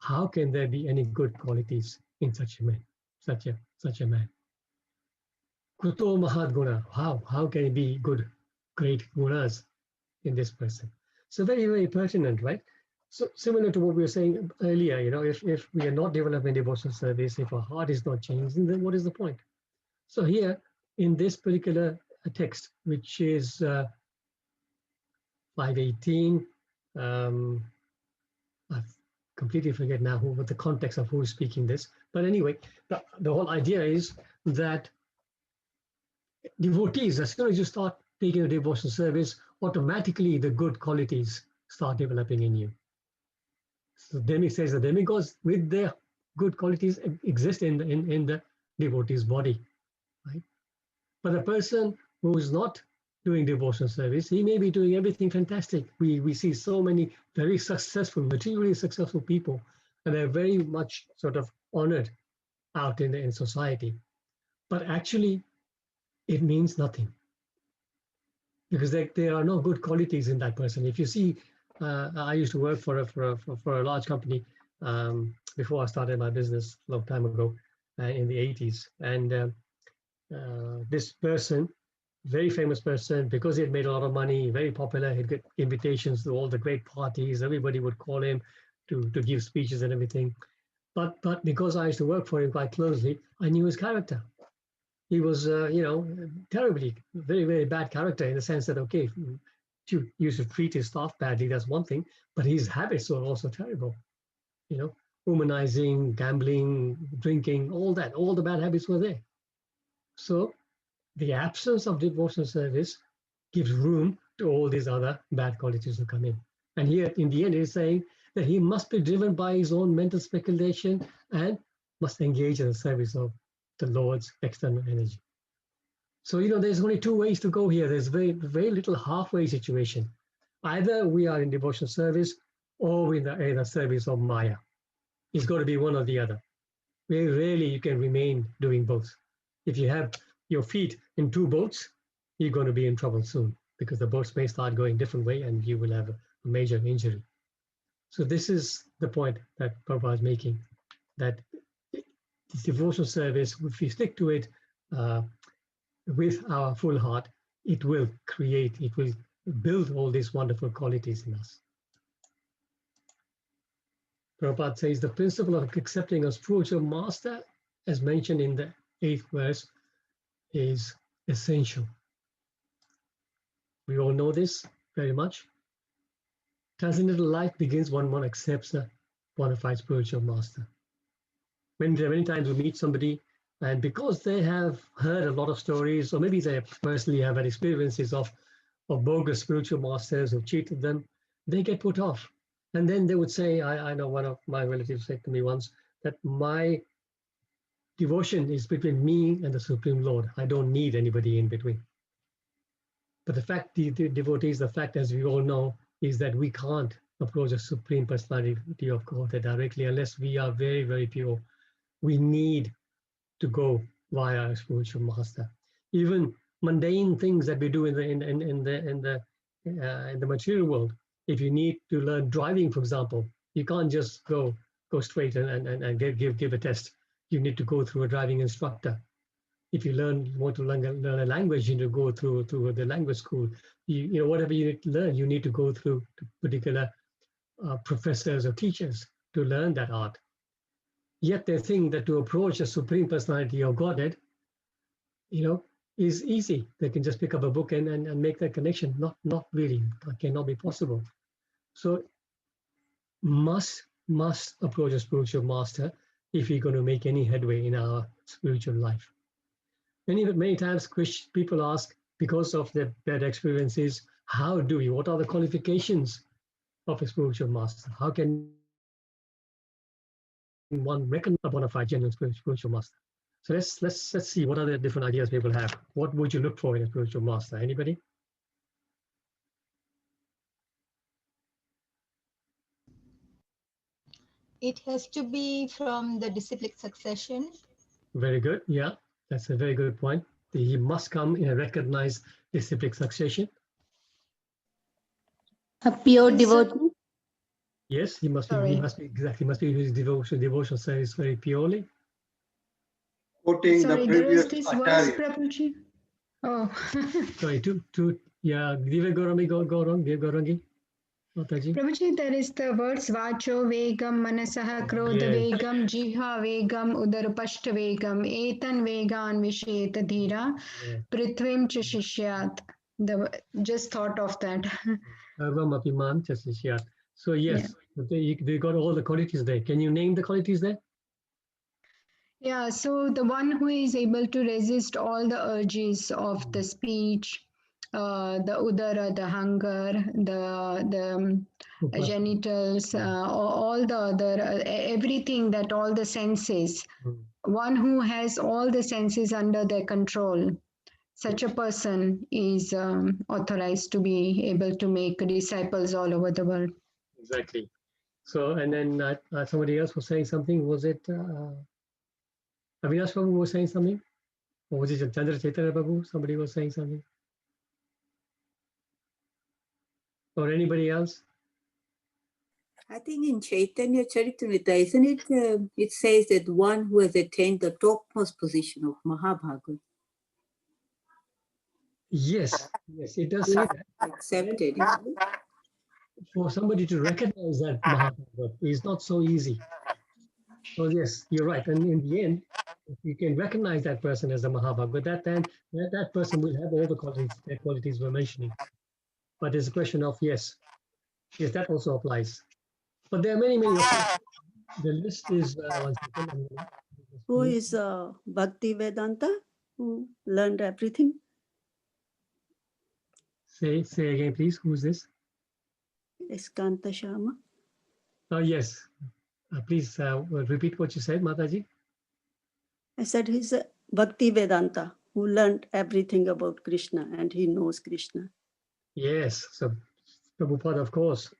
How can there be any good qualities in such a man? Such a man. Kuto Mahat Guna. How can it be good, great gunas in this person? So very, very pertinent, right? So similar to what we were saying earlier, if we are not developing devotional service, if our heart is not changing, then what is the point? So here in this particular text, which is 518, I completely forget now what the context of who is speaking this. But anyway, the whole idea is that devotees, as soon as you start taking a devotional service, automatically the good qualities start developing in you. So Demi says the demigods with their good qualities exist in the devotee's body, right? But a person who is not doing devotional service, he may be doing everything fantastic. We see so many very successful, materially successful people, and they're very much sort of honored out in society. But actually, it means nothing because there are no good qualities in that person. If you see, I used to work for a large company before I started my business a long time ago in the 80s, and this person, very famous person, because he had made a lot of money, very popular, he'd get invitations to all the great parties, everybody would call him to give speeches and everything. But because I used to work for him quite closely, I knew his character. He was, terribly, very, very bad character in the sense that, okay, you used to treat his staff badly, that's one thing, but his habits were also terrible, womanizing, gambling, drinking, all that, all the bad habits were there. So the absence of devotional service gives room to all these other bad qualities to come in. And here, in the end, it is saying that he must be driven by his own mental speculation and must engage in the service of the Lord's external energy. So, there's only two ways to go here. There's very, very little halfway situation. Either we are in devotional service or we're in the service of Maya. It's got to be one or the other. Very rarely you can remain doing both. If you have your feet in two boats, you're going to be in trouble soon because the boats may start going different way and you will have a major injury. So this is the point that Prabhupada is making, that this devotional service, if we stick to it with our full heart, it will build all these wonderful qualities in us. Prabhupada says the principle of accepting a spiritual master, as mentioned in the 8th verse, is essential. We all know this very much. Transcendental life begins when one accepts a bona fide spiritual master. Many times we meet somebody, and because they have heard a lot of stories, or maybe they personally have had experiences of bogus spiritual masters who cheated them, they get put off. And then they would say, I know one of my relatives said to me once that my devotion is between me and the Supreme Lord. I don't need anybody in between. But the fact, the devotees, the fact, as we all know, is that we can't approach a Supreme Personality of Godhead directly unless we are very, very pure. We need to go via a spiritual master. Even mundane things that we do in the material world. If you need to learn driving, for example, you can't just go straight and give a test. You need to go through a driving instructor. If you want to learn a language, you need to go through the language school. Whatever you need to learn, you need to go through particular professors or teachers to learn that art. Yet they think that to approach a Supreme Personality of Godhead, is easy. They can just pick up a book and make that connection. Not really. That cannot be possible. So must approach a spiritual master if you're going to make any headway in our spiritual life. Many times people ask, because of their bad experiences, what are the qualifications of a spiritual master? How can one reckon a bona fide genuine spiritual master? So let's see what other different ideas people have. What would you look for in a spiritual master? Anybody? It has to be from the disciplic succession. Very good. Yeah, that's a very good point. He must come in a recognized disciplic succession. A pure Yes, sir. devotee. Yes, he must be. He Sorry. must be exactly. Must be his devotional service very purely. Quoting Sorry, the there is previous this verse, Acharya. Prabhuji. Oh. Sorry, yeah, Divya Gaurangi, Mataji. Prabhuji, there is the words Vacho Vegam, Manasaha Krodha Yes. Vegam, Jiha Vegam, Udarupashta Vegam, Etan Vegan Visheta Dhira, Yeah. Prithvim Chishishyat. Just thought of that. Sarvam Apiman Chasishyat. So yes, they got all the qualities there. Can you name the qualities there? Yeah, so the one who is able to resist all the urges of the speech, the udara, the hunger, the genitals, all the other, everything that all the senses, one who has all the senses under their control, such a person is authorized to be able to make disciples all over the world. Exactly. So, and then somebody else was saying something. Was it Avinash Babu was saying something? Or was it Chandra Chaitanya Babu? Somebody was saying something? Or anybody else? I think in Chaitanya Charitamrita, isn't it? It says that one who has attained the topmost position of Mahabhagavad. Yes, yes, it does say that. Accepted. For somebody to recognize that Mahabhagavad is not so easy. So yes, you're right. And in the end, if you can recognize that person as a Mahabhagavad, that person will have all the qualities we're mentioning. But there's a question of yes, that also applies. But there are many. The list is one second. Who is Bhakti Vedanta, who learned everything? Say again, please. Who's this? Iskanta Sharma. Oh yes. Please repeat what you said, Mataji. I said he's a Bhakti Vedanta who learned everything about Krishna and he knows Krishna. Yes. So Prabhupada, of course,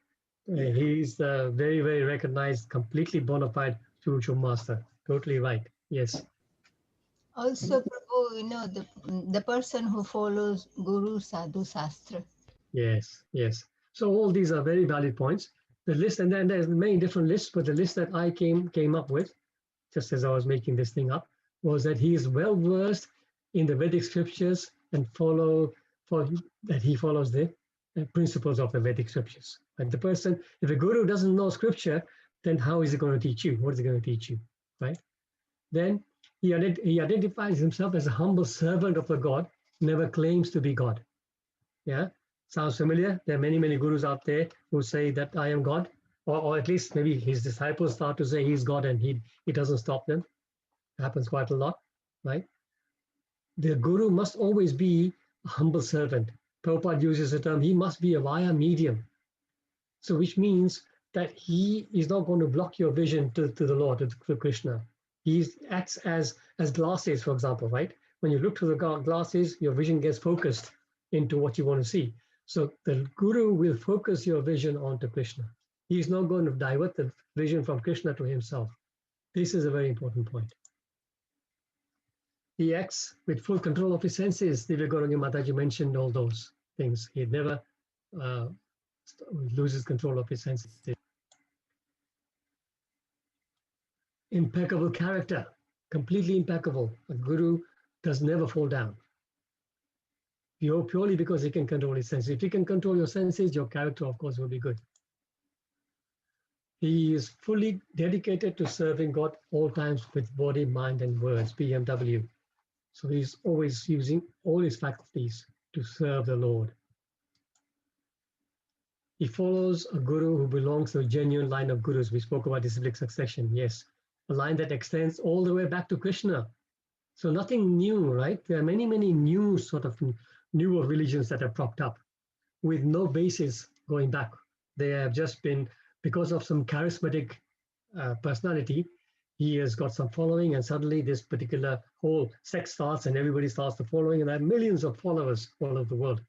he's very, very recognized, completely bona fide spiritual master. Totally right. Yes. Also, Prabhu, you know, the person who follows Guru Sadhu Sastra. Yes, yes. So all these are very valid points. The list, and then there's many different lists, but the list that I came up with, just as I was making this thing up, was that he is well versed in the Vedic scriptures and he follows the principles of the Vedic scriptures. And the person, if a guru doesn't know scripture, then how is he going to teach you? What is he going to teach you, right? Then he identifies himself as a humble servant of the God, never claims to be God. Yeah, sounds familiar. There are many gurus out there who say that I am God, or at least maybe his disciples start to say he's God, and he doesn't stop them. It happens quite a lot, right? The guru must always be a humble servant. Prabhupada uses the term, he must be a via medium. So which means that he is not going to block your vision to the Lord, to Krishna. He acts as glasses, for example, right? When you look through the glasses, your vision gets focused into what you want to see. So the guru will focus your vision onto Krishna. He's not going to divert the vision from Krishna to himself. This is a very important point. He acts with full control of his senses. Divya Gaurangi Mataji mentioned all those things. He never loses control of his senses. Impeccable character, completely impeccable. A guru does never fall down. Purely because he can control his senses. If you can control your senses, your character, of course, will be good. He is fully dedicated to serving God all times with body, mind, and words, BMW. So he's always using all his faculties to serve the Lord. He follows a guru who belongs to a genuine line of gurus. We spoke about disciplic succession, yes. A line that extends all the way back to Krishna. So nothing new, right? There are many new newer religions that have propped up with no basis going back. They have just been, because of some charismatic personality, he has got some following, and suddenly this particular whole sect starts and everybody starts the following, and there are millions of followers all over the world.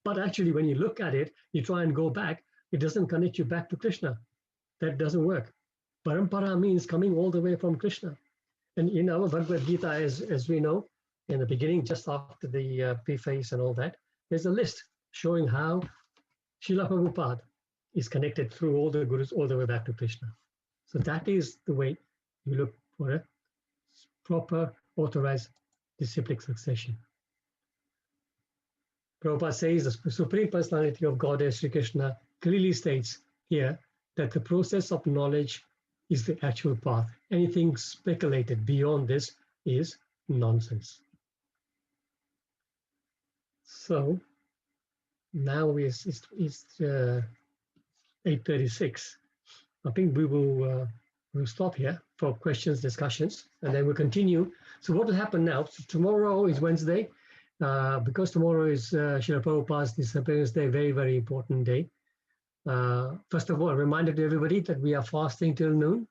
But actually, when you look at it, you try and go back, it doesn't connect you back to Krishna. That doesn't work. Parampara means coming all the way from Krishna. And in our Bhagavad Gita, as we know, in the beginning, just after the preface and all that, there's a list showing how Srila Prabhupada is connected through all the gurus all the way back to Krishna. So that is the way you look for a proper authorized disciplic succession. Prabhupada says the Supreme Personality of Godhead, Sri Krishna, clearly states here that the process of knowledge is the actual path. Anything speculated beyond this is nonsense. So now it's 8:36. I think we will we'll stop here for questions, discussions, and then we'll continue. So what will happen now? So tomorrow is Wednesday. Because tomorrow is Srila Prabhupada's Disappearance Day, very, very important day. First of all, a reminder to everybody that we are fasting till noon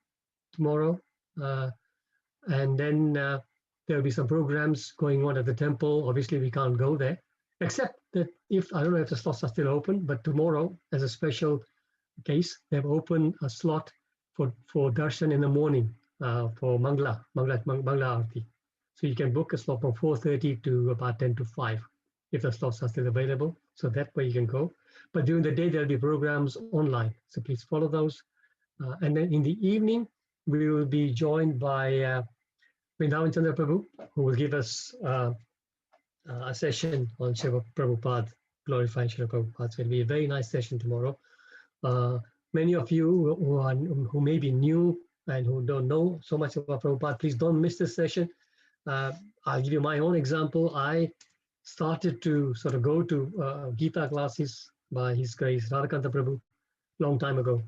tomorrow. And then there will be some programs going on at the temple. Obviously, we can't go there, except that I don't know if the slots are still open, but tomorrow, as a special case, they've opened a slot for darshan in the morning for Mangla Arati. So you can book a slot from 4:30 to about 10 to 5 if the slots are still available. So that way you can go. But during the day, there'll be programs online. So please follow those. And then in the evening, we will be joined by Vrindavan Chandra Prabhu, who will give us a session on Srila Prabhupada, glorifying Srila Prabhupada. So it'll be a very nice session tomorrow. Many of you who may be new and who don't know so much about Prabhupada, please don't miss this session. I'll give you my own example. I started to sort of go to Gita classes by His Grace Radhakanta Prabhu long time ago,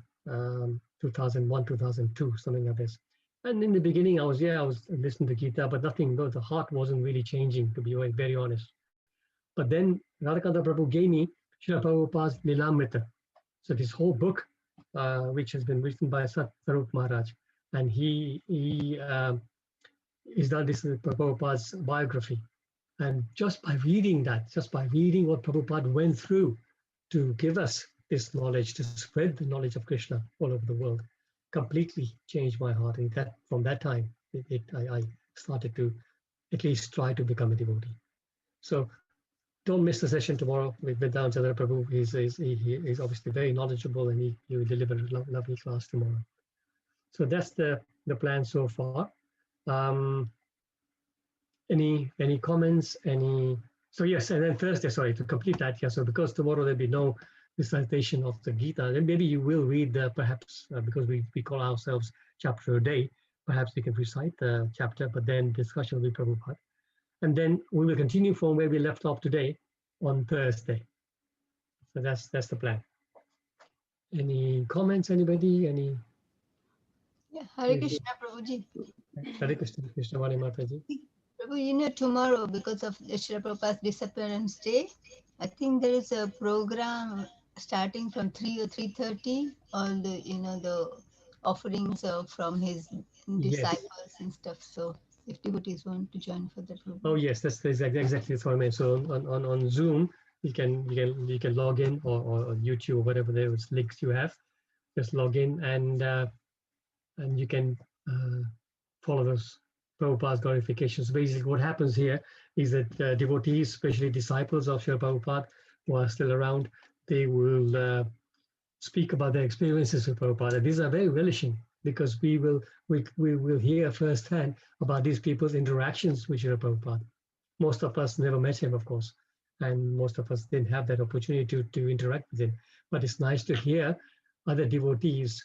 2001, 2002, something like this. And in the beginning, I was listening to Gita, but the heart wasn't really changing, to be very honest. But then Radhakanta Prabhu gave me Srila Prabhupada's Lilamrita. So this whole book, which has been written by Sarup Maharaj, and he's done this in Prabhupada's biography. And just by reading that, just by reading what Prabhupada went through to give us this knowledge, to spread the knowledge of Krishna all over the world, completely changed my heart. And that from that time, I started to at least try to become a devotee. So don't miss the session tomorrow with Vrindavan Chandra Prabhu. He's obviously very knowledgeable, and he will deliver a lovely class tomorrow. So that's the plan so far. Any comments? So yes, and then Thursday, sorry, to complete that, yeah. So because tomorrow there'll be no recitation of the Gita, then maybe you will read perhaps because we call ourselves chapter a day. Perhaps we can recite the chapter, but then discussion will be Prabhupada, and then we will continue from where we left off today on Thursday. So that's the plan. Any comments? Anybody? Any? Yeah, Hare Krishna, Prabhuji. Hare Krishna, Krishna Vani Mataji. Prabhu, tomorrow, because of Srila Prabhupada's Disappearance Day, I think there is a program starting from 3 or 3:30. All the the offerings from his disciples and stuff. So if devotees want to join for that program. Oh yes, that's exactly what I meant. So on Zoom, you can log in or YouTube or whatever those links you have. Just log in and you can follow those Prabhupada's glorifications. Basically, what happens here is that devotees, especially disciples of Srila Prabhupada, who are still around, they will speak about their experiences with Prabhupada. These are very relishing because we will hear firsthand about these people's interactions with Srila Prabhupada. Most of us never met him, of course, and most of us didn't have that opportunity to interact with him. But it's nice to hear other devotees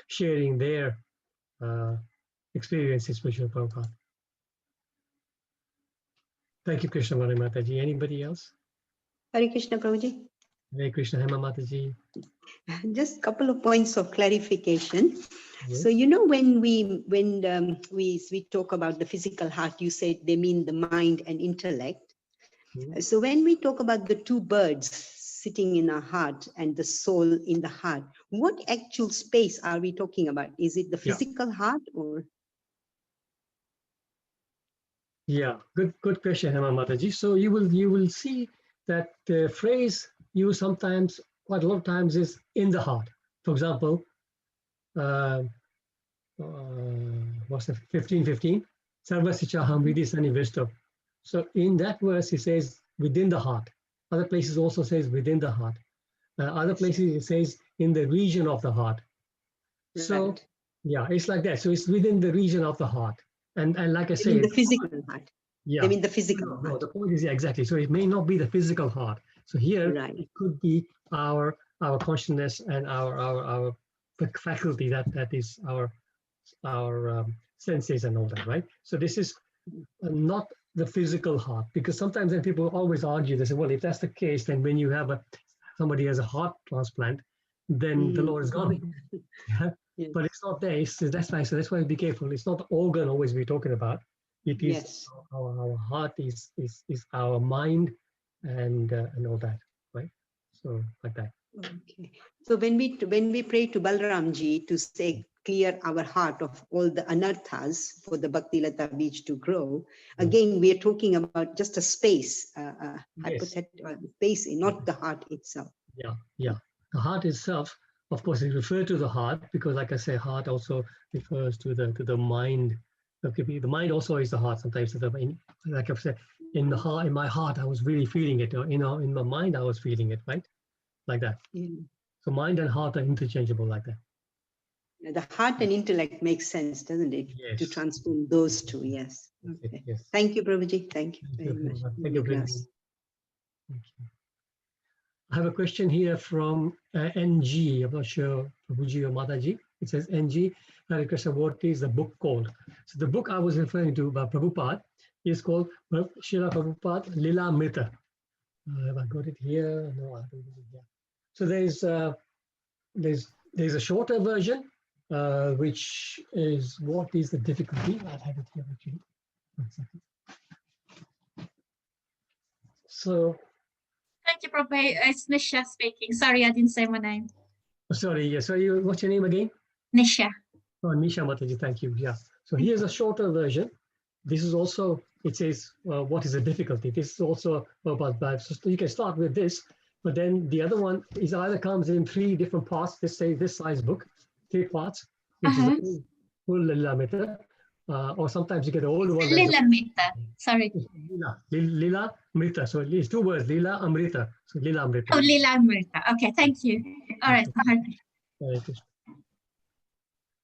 sharing their experiences with Srila Prabhupada. Thank you, Krishna Vani Mataji. Anybody else? Hare Krishna, Prabhuji. Hare Krishna, Hema Mataji. Just a couple of points of clarification. Yes. So when we talk about the physical heart, you said they mean the mind and intellect. Mm-hmm. So when we talk about the two birds sitting in our heart and the soul in the heart, what actual space are we talking about? Is it the physical heart or? Yeah, good question, Hema Mataji. So you will see that the phrase used quite a lot of times is in the heart. For example, what's the 15:15? Sarvasichaham vidhi sanivishtam. So in that verse, it says within the heart. Other places also says within the heart. Other places it says in the region of the heart. So Right. yeah, it's like that. So it's within the region of the heart. And like I They mean said, the physical heart. yeah. They mean the physical No, heart. the point is exactly. So it may not be the physical heart. So here Right. it could be our consciousness and our faculty that is our senses and all that, right? So this is not the physical heart, because sometimes then people always argue. They say, well, if that's the case, then when you have somebody has a heart transplant, then the Lord is gone. Yeah? Yes. But it's not there. That's why. So that's why be careful. It's not the organ always we're talking about. It is Yes. our heart is our mind and all that, right? So like that. Okay. So when we pray to Balramji to say clear our heart of all the anarthas for the Bhakti Lata beach to grow, again we are talking about just a space, hypothetical space, not the heart itself. Yeah, yeah. The heart itself, of course, is referred to the heart because, like I say, heart also refers to the mind. The mind also is the heart. Sometimes, like I've said, in my heart, I was really feeling it. Or, in my mind, I was feeling it, right? Like that. Yeah. So mind and heart are interchangeable like that. The heart and intellect makes sense, doesn't it? Yes. To transform those two, yes. Okay. Yes. Thank you, Prabhuji. Thank you Thank very you. much. Thank you, Grass. Thank you. I have a question here from NG. I'm not sure, Prabhuji or Mataji. It says, NG, Hare Krishna, what is the book called? So the book I was referring to by Prabhupada is called Srila Prabhupada Lila Mrita. Have I got it here? No, I don't have it here. So there's a shorter version, which is what is the difficulty? I have it here actually. 1 second. So. Thank you, Prabhupada. It's Nisha speaking. Sorry, I didn't say my name. Sorry, yeah. So what's your name again? Nisha. Oh, Nisha Mataji, thank you. Yeah. So here's a shorter version. This is also, it says, what is the difficulty? This is also about bad. So you can start with this, but then the other one is either comes in 3 different parts. Let's say this size book, 3 parts, which is the full Lila Mrita. Or sometimes you get the older one. Lila Mrita. Sorry. Lila Mrita. So it's 2 words, Lila Amrita. So Lila Amrita. Oh, Lila Mrita. Okay, thank you. All right.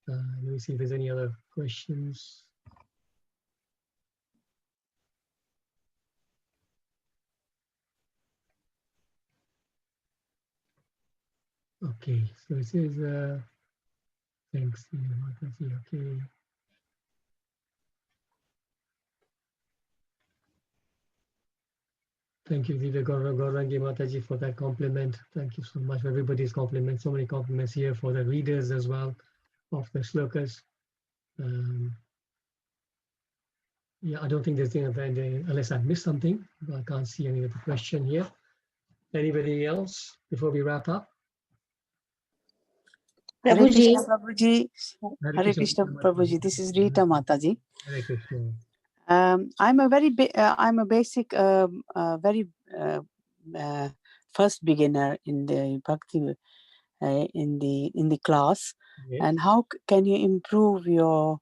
Let me see if there's any other questions. Okay, so it says, thanks, okay. Thank you, Divya Gaurangi Mataji, for that compliment. Thank you so much for everybody's compliments. So many compliments here for the readers as well of the shlokas. Yeah, I don't think there's anything, unless I missed something, but I can't see any other question here. Anybody else before we wrap up? Prabhuji. Hare Krishna, Prabhuji. This is Rita Mataji. Hare Krishna. I'm a basic, very first beginner in the bhakti, in the class. Yes. And how can you improve your,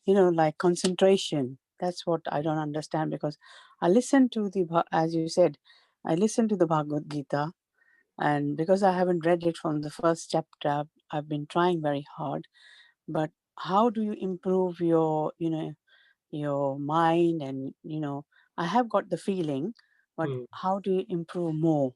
like concentration? That's what I don't understand, because I listen to as you said, I listen to the Bhagavad Gita, and because I haven't read it from the first chapter, I've been trying very hard. But how do you improve your, your mind? And, I have got the feeling, but how do you improve more?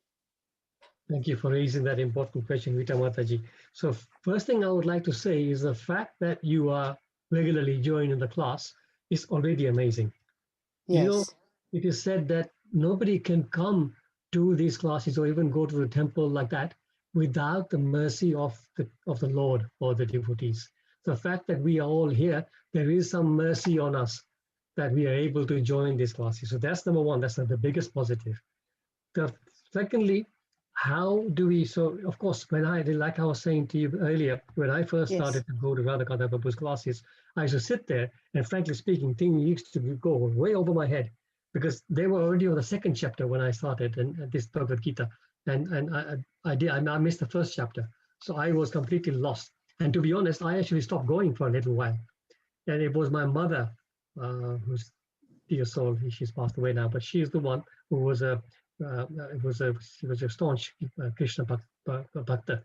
Thank you for raising that important question, Vita Mataji. So first thing I would like to say is the fact that you are regularly joining the class is already amazing. Yes. It is said that nobody can come to these classes or even go to the temple like that without the mercy of the Lord or the devotees. The fact that we are all here, there is some mercy on us that we are able to join these classes. So that's number one. That's the biggest positive. Secondly, how do we, so of course, like I was saying to you earlier, when I first started to go to Radhakanta Prabhu's classes, I used to sit there and frankly speaking, things used to go way over my head because they were already on the 2nd chapter when I started and this Bhagavad Gita. And I missed the 1st chapter. So I was completely lost. And to be honest, I actually stopped going for a little while. And it was my mother, who's dear soul, she's passed away now, but she's the one who was she was a staunch Krishna bhakta,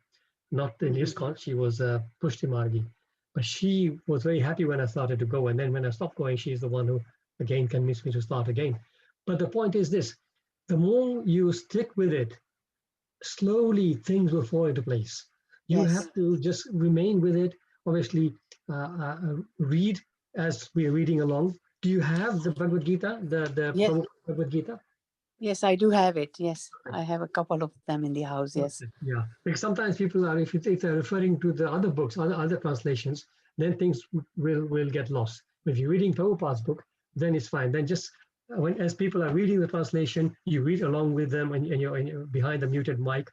not in ISKCON, she was Pushti Margi. But she was very happy when I started to go. And then when I stopped going, she's the one who again convinced me to start again. But the point is this, the more you stick with it, slowly things will fall into place. You Yes. have to just remain with it. Obviously, read as we're reading along. Do you have the Bhagavad Gita, the Yes. Bhagavad Gita? Yes, I do have it. Yes, I have a couple of them in the house. Yes. Yeah, because sometimes people are, if they're referring to the other books, other translations, then things will get lost. If you're reading Prabhupada's book, then it's fine. Then just as people are reading the translation, you read along with them, and you're behind the muted mic,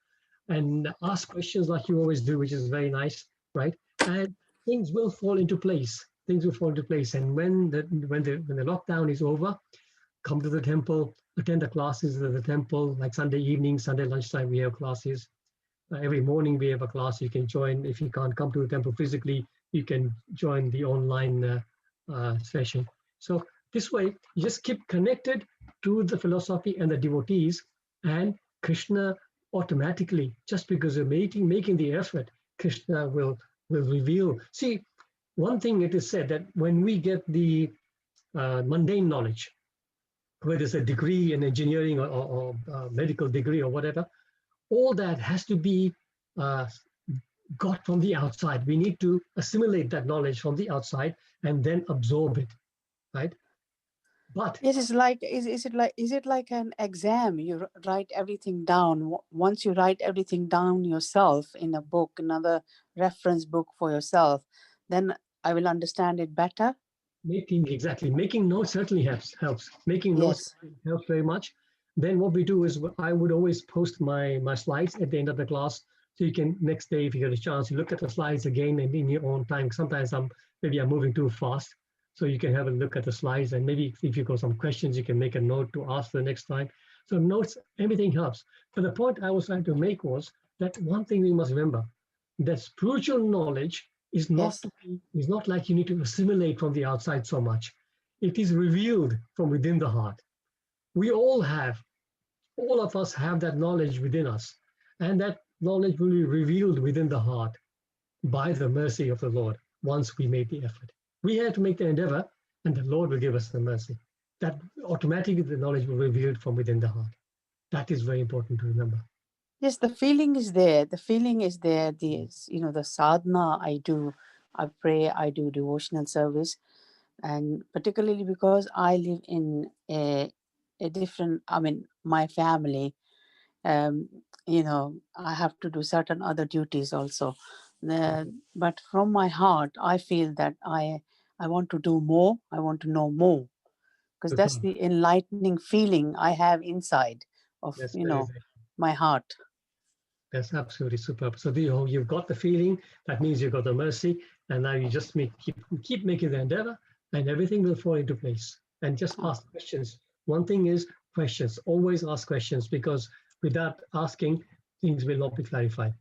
and ask questions like you always do, which is very nice, right? And things will fall into place. Things will fall into place. And when the lockdown is over, come to the temple, attend the classes at the temple, like Sunday evening, Sunday lunchtime, we have classes. Every morning we have a class you can join. If you can't come to the temple physically, you can join the online session. So this way, you just keep connected to the philosophy and the devotees, and Krishna automatically, just because you're making the effort, Krishna will reveal. See, one thing it is said that when we get the mundane knowledge, whether it's a degree in engineering or medical degree or whatever, all that has to be got from the outside. We need to assimilate that knowledge from the outside and then absorb it, right? But it is like, is it like an exam? You write everything down. Once you write everything down yourself in a book, another reference book for yourself, then I will understand it better. Making notes certainly helps. Making notes Yes. helps very much. Then what we do is I would always post my slides at the end of the class, so you can next day, if you get a chance, you look at the slides again and in your own time. Sometimes maybe I'm moving too fast, so you can have a look at the slides, and maybe if you've got some questions, you can make a note to ask the next time. So notes, everything helps. But the point I was trying to make was that one thing we must remember, that spiritual knowledge is not like you need to assimilate from the outside so much. It is revealed from within the heart. All of us have that knowledge within us, and that knowledge will be revealed within the heart by the mercy of the Lord once we make the effort. We have to make the endeavor, and the Lord will give us the mercy. That automatically the knowledge will be revealed from within the heart. That is very important to remember. Yes, the feeling is there. The feeling is there. The sadhana I do, I pray, I do devotional service, and particularly because I live in a different. I mean, my family. I have to do certain other duties also. But from my heart, I feel that I want to do more. I want to know more, because that's the enlightening feeling I have inside of my heart. That's absolutely superb. So you've got the feeling, that means you've got the mercy, and now you just keep making the endeavor, and everything will fall into place. And just ask questions. One thing is questions. Always ask questions, because without asking, things will not be clarified.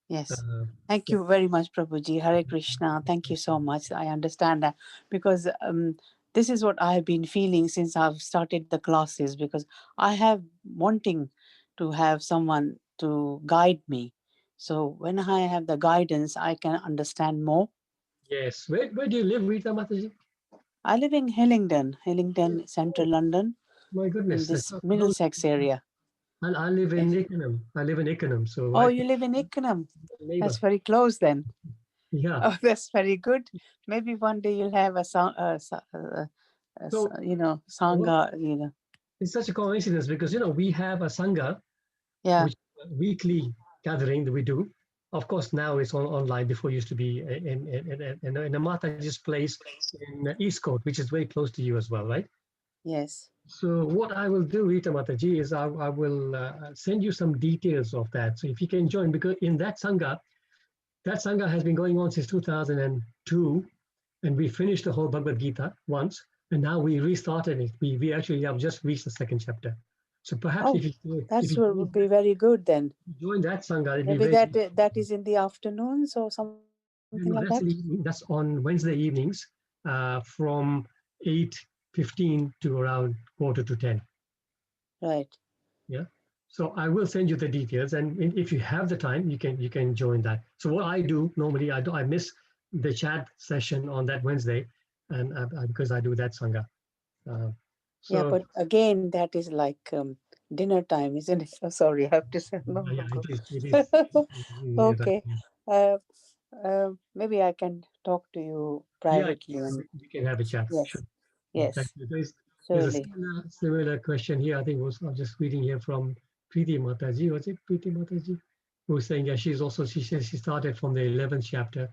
Yes. Thank you very much, Prabhuji. Hare Krishna. Thank you so much. I understand that, because this is what I have been feeling since I've started the classes, because I have wanting to have someone to guide me. So when I have the guidance, I can understand more. Yes. Where do you live, Rita Mataji? I live in Hillingdon, Central London. My goodness. In this Middlesex area. I live in Ickenham. So oh, you live in Ickenham. That's very close then. Yeah. Oh, that's very good. Maybe one day you'll have a sangha. It's such a coincidence, because we have a sangha, which is a weekly gathering that we do. Of course, now it's online. Before it used to be in a Mataji's place in Eastcote, which is very close to you as well, right? Yes. So what I will do, Rita Mataji, is I will send you some details of that. So if you can join, because in that sangha has been going on since 2002, and we finished the whole Bhagavad Gita once, and now we restarted it. We actually have just reached the second chapter. So perhaps if you would be very good then. Join that sangha. Maybe that is in the afternoons or something like that. No, like that's, that? that's on Wednesday evenings from 8:15 to around 9:45. Right. Yeah. So I will send you the details, and if you have the time, you can join that. So what I do normally, I miss the chat session on that Wednesday, and because I do that sangha. Yeah, but again, that is like dinner time, isn't it? Oh, sorry, I have to say no. Yeah, it is. It is. Okay. Maybe I can talk to you Yeah, privately. we can have a chat. Yes. Sure. Yes. Thank you. There's Surely. a similar question here. I think I'm just reading here from Preeti Mataji. Was it Preeti Mataji? Who was saying, yeah, she says she started from the 11th chapter,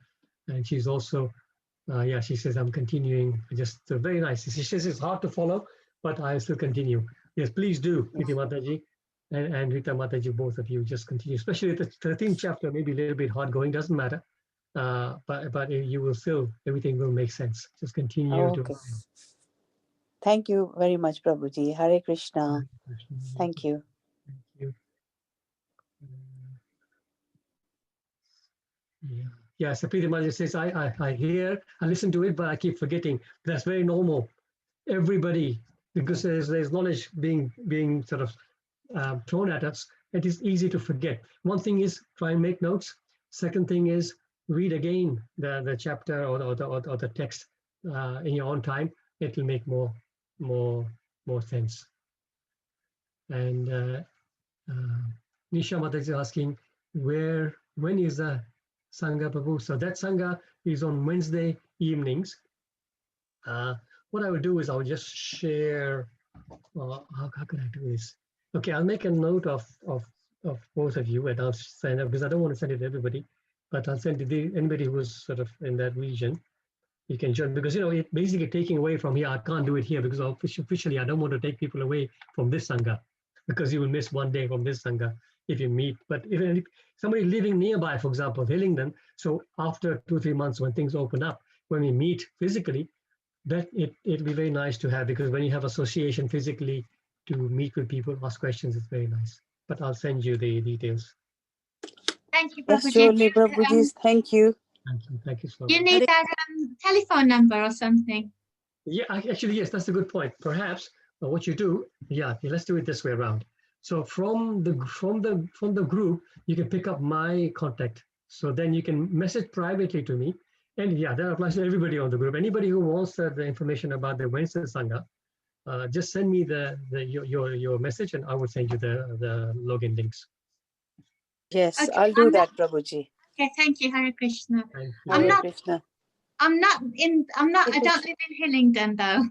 and she's also, yeah, she says, I'm continuing. Just very nice. She says it's hard to follow, but I still continue. Yes, please do, Preeti Mataji and Rita Mataji, both of you, just continue. Especially the 13th chapter, maybe a little bit hard going, doesn't matter. But you will still, everything will make sense. Just continue Okay. to. Thank you very much, Prabhuji. Hare Krishna. Thank you. Thank you. Yeah, so Peter Maji says, I hear, I listen to it, but I keep forgetting. That's very normal. Everybody, because there's knowledge being sort of thrown at us, it is easy to forget. One thing is try and make notes. Second thing is read again the chapter or the text in your own time. It will make more sense. And Nisha Mata is asking, when is the Sangha, Prabhu? So that Sangha is on Wednesday evenings. What I will do is I'll just share, how can I do this? Okay, I'll make a note of both of you, and I'll send it, because I don't want to send it to everybody, but I'll send it to anybody who's sort of in that region. You can join, because it basically taking away from here. I can't do it here because officially I don't want to take people away from this Sangha, because you will miss one day from this Sangha if you meet. But if somebody living nearby, for example, Hillingdon, so after 2-3 months when things open up, when we meet physically, that it'll be very nice to have, because when you have association physically to meet with people, ask questions, it's very nice. But I'll send you the details. Thank you, Yes, Prabhuji. surely, Prabhuji. Thank you. Thank you so You much. need that telephone number or something. Yeah, actually, yes, that's a good point. Perhaps what you do, yeah, let's do it this way around. So from the group, you can pick up my contact. So then you can message privately to me. And yeah, that applies to everybody on the group. Anybody who wants the information about the Wednesday Sangha, just send me your message, and I will send you the login links. Yes, Okay, I'll do that, Prabhuji. Okay, thank you, Hare Krishna. Hare Krishna. I don't live in Hillingdon though.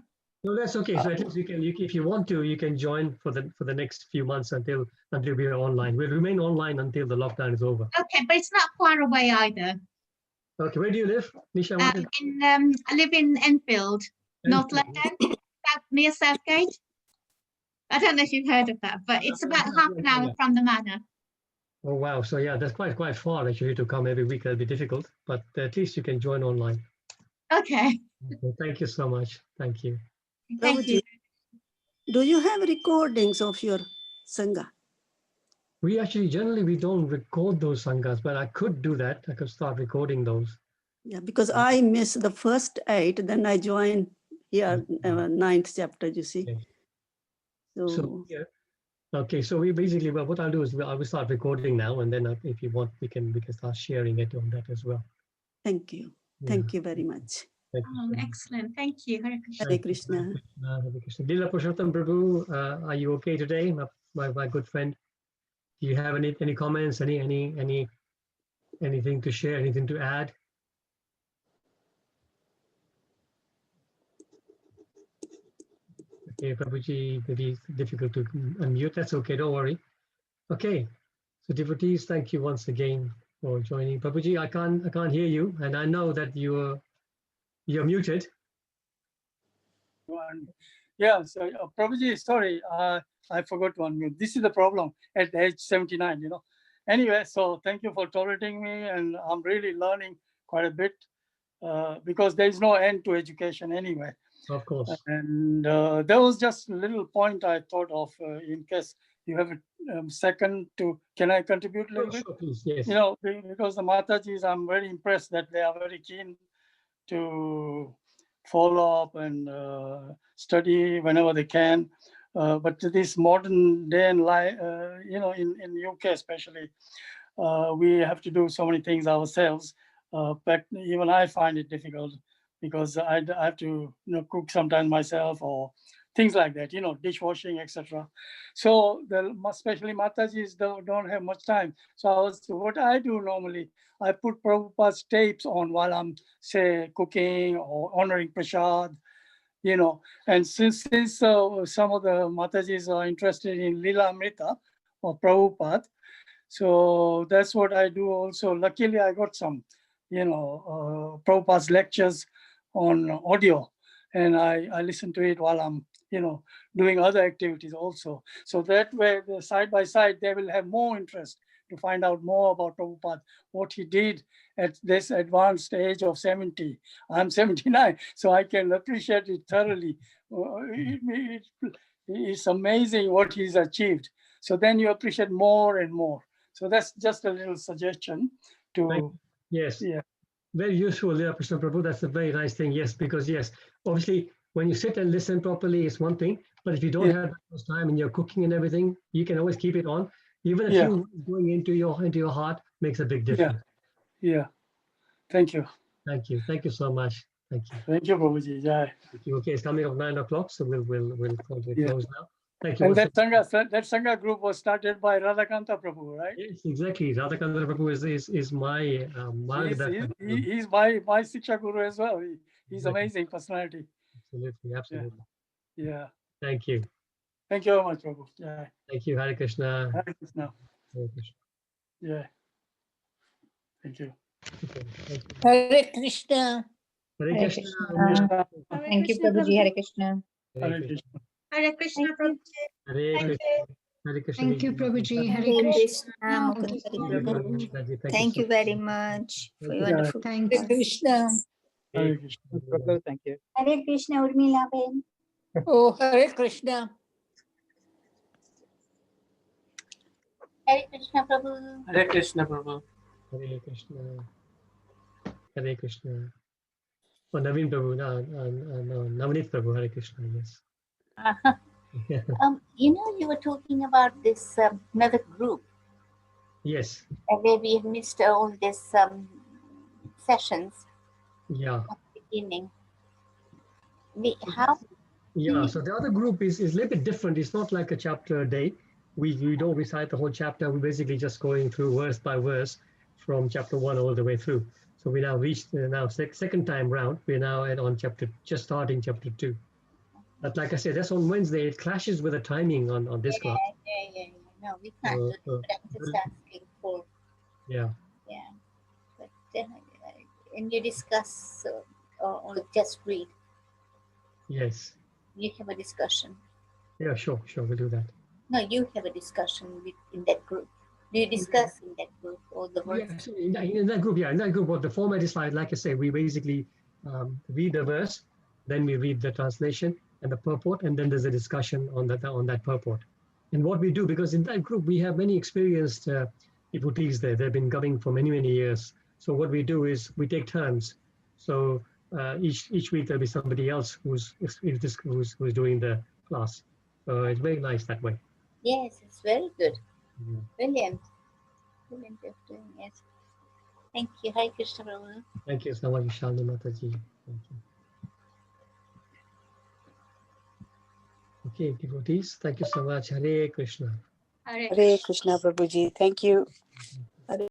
No, that's okay. So at least if you want to, you can join for the next few months until we are online. We'll remain online until the lockdown is over. Okay, but it's not far away either. Okay, where do you live, Nisha? I live in Enfield, North London, near Southgate. I don't know if you've heard of that, but it's about half an hour from the manor. Oh wow! So yeah, that's quite far actually to come every week. That'll be difficult, but at least you can join online. Okay. Thank you so much. Thank you. Thank you. Do you have recordings of your Sangha? We actually generally don't record those sanghas, but I could do that. I could start recording those. Yeah, because I missed the first 8, then I joined here 9th chapter, you see. Okay. So yeah. Okay, so we basically, what I'll do is I will start recording now, and then if you want, we can start sharing it on that as well. thank you. Yeah. Thank you very much. Thank you. Oh, excellent. Thank you. Hare Krishna. Hare Krishna. Hare Krishna. Lila Purushottam Prabhu, are you okay today, my good friend? Do you have any comments, anything to share, anything to add? Okay, Prabhuji, maybe it's difficult to unmute. That's okay, don't worry. Okay, so devotees, thank you once again for joining. Prabhuji, I can't hear you, and I know that you're muted. Yeah, so Prabhuji, sorry, I forgot to unmute. This is the problem at age 79, Anyway, so thank you for tolerating me, and I'm really learning quite a bit because there is no end to education anyway. Of course. And there was just a little point I thought of in case you have a second to, can I contribute a little bit? Sure, please, yes. You know, because the Matajis, I'm very impressed that they are very keen to follow up and study whenever they can. But this modern day and life, you know, in UK especially, we have to do so many things ourselves. But even I find it difficult because I have to, you know, cook sometimes myself or things like that, you know, dishwashing, etc. So especially Matajis don't have much time. So what I do normally, I put Prabhupada's tapes on while I'm, say, cooking or honoring prasad, you know. And since some of the Matajis are interested in Lila Amrita or Prabhupada, so that's what I do also. Luckily, I got some, you know, Prabhupada's lectures on audio, and I listen to it while I'm, you know, doing other activities also. So that way, side by side, they will have more interest to find out more about Prabhupada, what he did at this advanced age of 70. I'm 79, so I can appreciate it thoroughly. It's amazing what he's achieved. So then you appreciate more and more. So that's just a little suggestion to, yes, yeah. Very useful, yeah, Krishna Prabhu. That's a very nice thing. Yes, because yes, obviously, when you sit and listen properly, it's one thing. But if you don't have that much time and you're cooking and everything, you can always keep it on. Even a few going into your heart makes a big difference. Yeah. Thank you. Thank you. Thank you so much. Thank you. Thank you, Prabhuji. Jai. Thank you. Okay, it's coming up 9 o'clock, so we'll call to a close now. Thank you. And that Sangha group was started by Radhakanta Prabhu, right? Yes, exactly. Radhakanta Prabhu is my Margadarshan. He's my Siksha Guru as well. He's amazing personality. Absolutely, absolutely. Yeah. Thank you. Thank you very much, Prabhu. Yeah. Thank you. Hare Krishna. Hare Krishna. Hare Krishna. Yeah. Thank you. Hare Krishna. Hare Krishna. Thank you, Prabhuji. Hare Krishna. Hare Krishna. Hare Krishna, Prabhuji. Hare Krishna. Hare Krishna. Thank you, Prabhuji. Hare Hare Krishna. Krishna, Mukunda-Hari. Thank you very much for your wonderful. Thank Hare Krishna. Hare Krishna. Prabhu, thank you. Hare Krishna, Urmila Ben. Oh, Hare Krishna. Hare Krishna, Prabhu. Hare Krishna, Prabhu. Hare Krishna. Hare Krishna. Oh, Naveen Prabhu, no, Navneet Prabhu, Hare Krishna, yes. You know, you were talking about this another group. Yes. Where we have missed all these sessions. Yeah. At the beginning. How? Yeah, so the other group is a little bit different. It's not like a chapter a day. We don't recite the whole chapter. We're basically just going through verse by verse from chapter 1 all the way through. So we now reached second time round. We're now on just starting chapter 2. But like I said, that's on Wednesday. It clashes with the timing on this class. Yeah. No, we can't do it. But I'm just asking for. Yeah. Yeah. But and you discuss or just read. Yes. You have a discussion. Yeah, sure, we'll do that. No, you have a discussion in that group. Do you discuss in that group all the words? Yeah, in that group, what the format is like I say, we basically read the verse, then we read the translation and the purport, and then there's a discussion on that purport. And what we do, because in that group we have many experienced devotees there. They've been coming for many years. So what we do is we take turns. So each week there'll be somebody else who's doing the class. So it's very nice that way. Yes, it's very good. Yeah. Brilliant of doing it. Thank you. Hare Krishna, Prabhu. Thank you so much, Vishali Mataji. Thank you. Okay, devotees, thank you so much. Hare Krishna. Hare Krishna, Prabhuji. Thank you.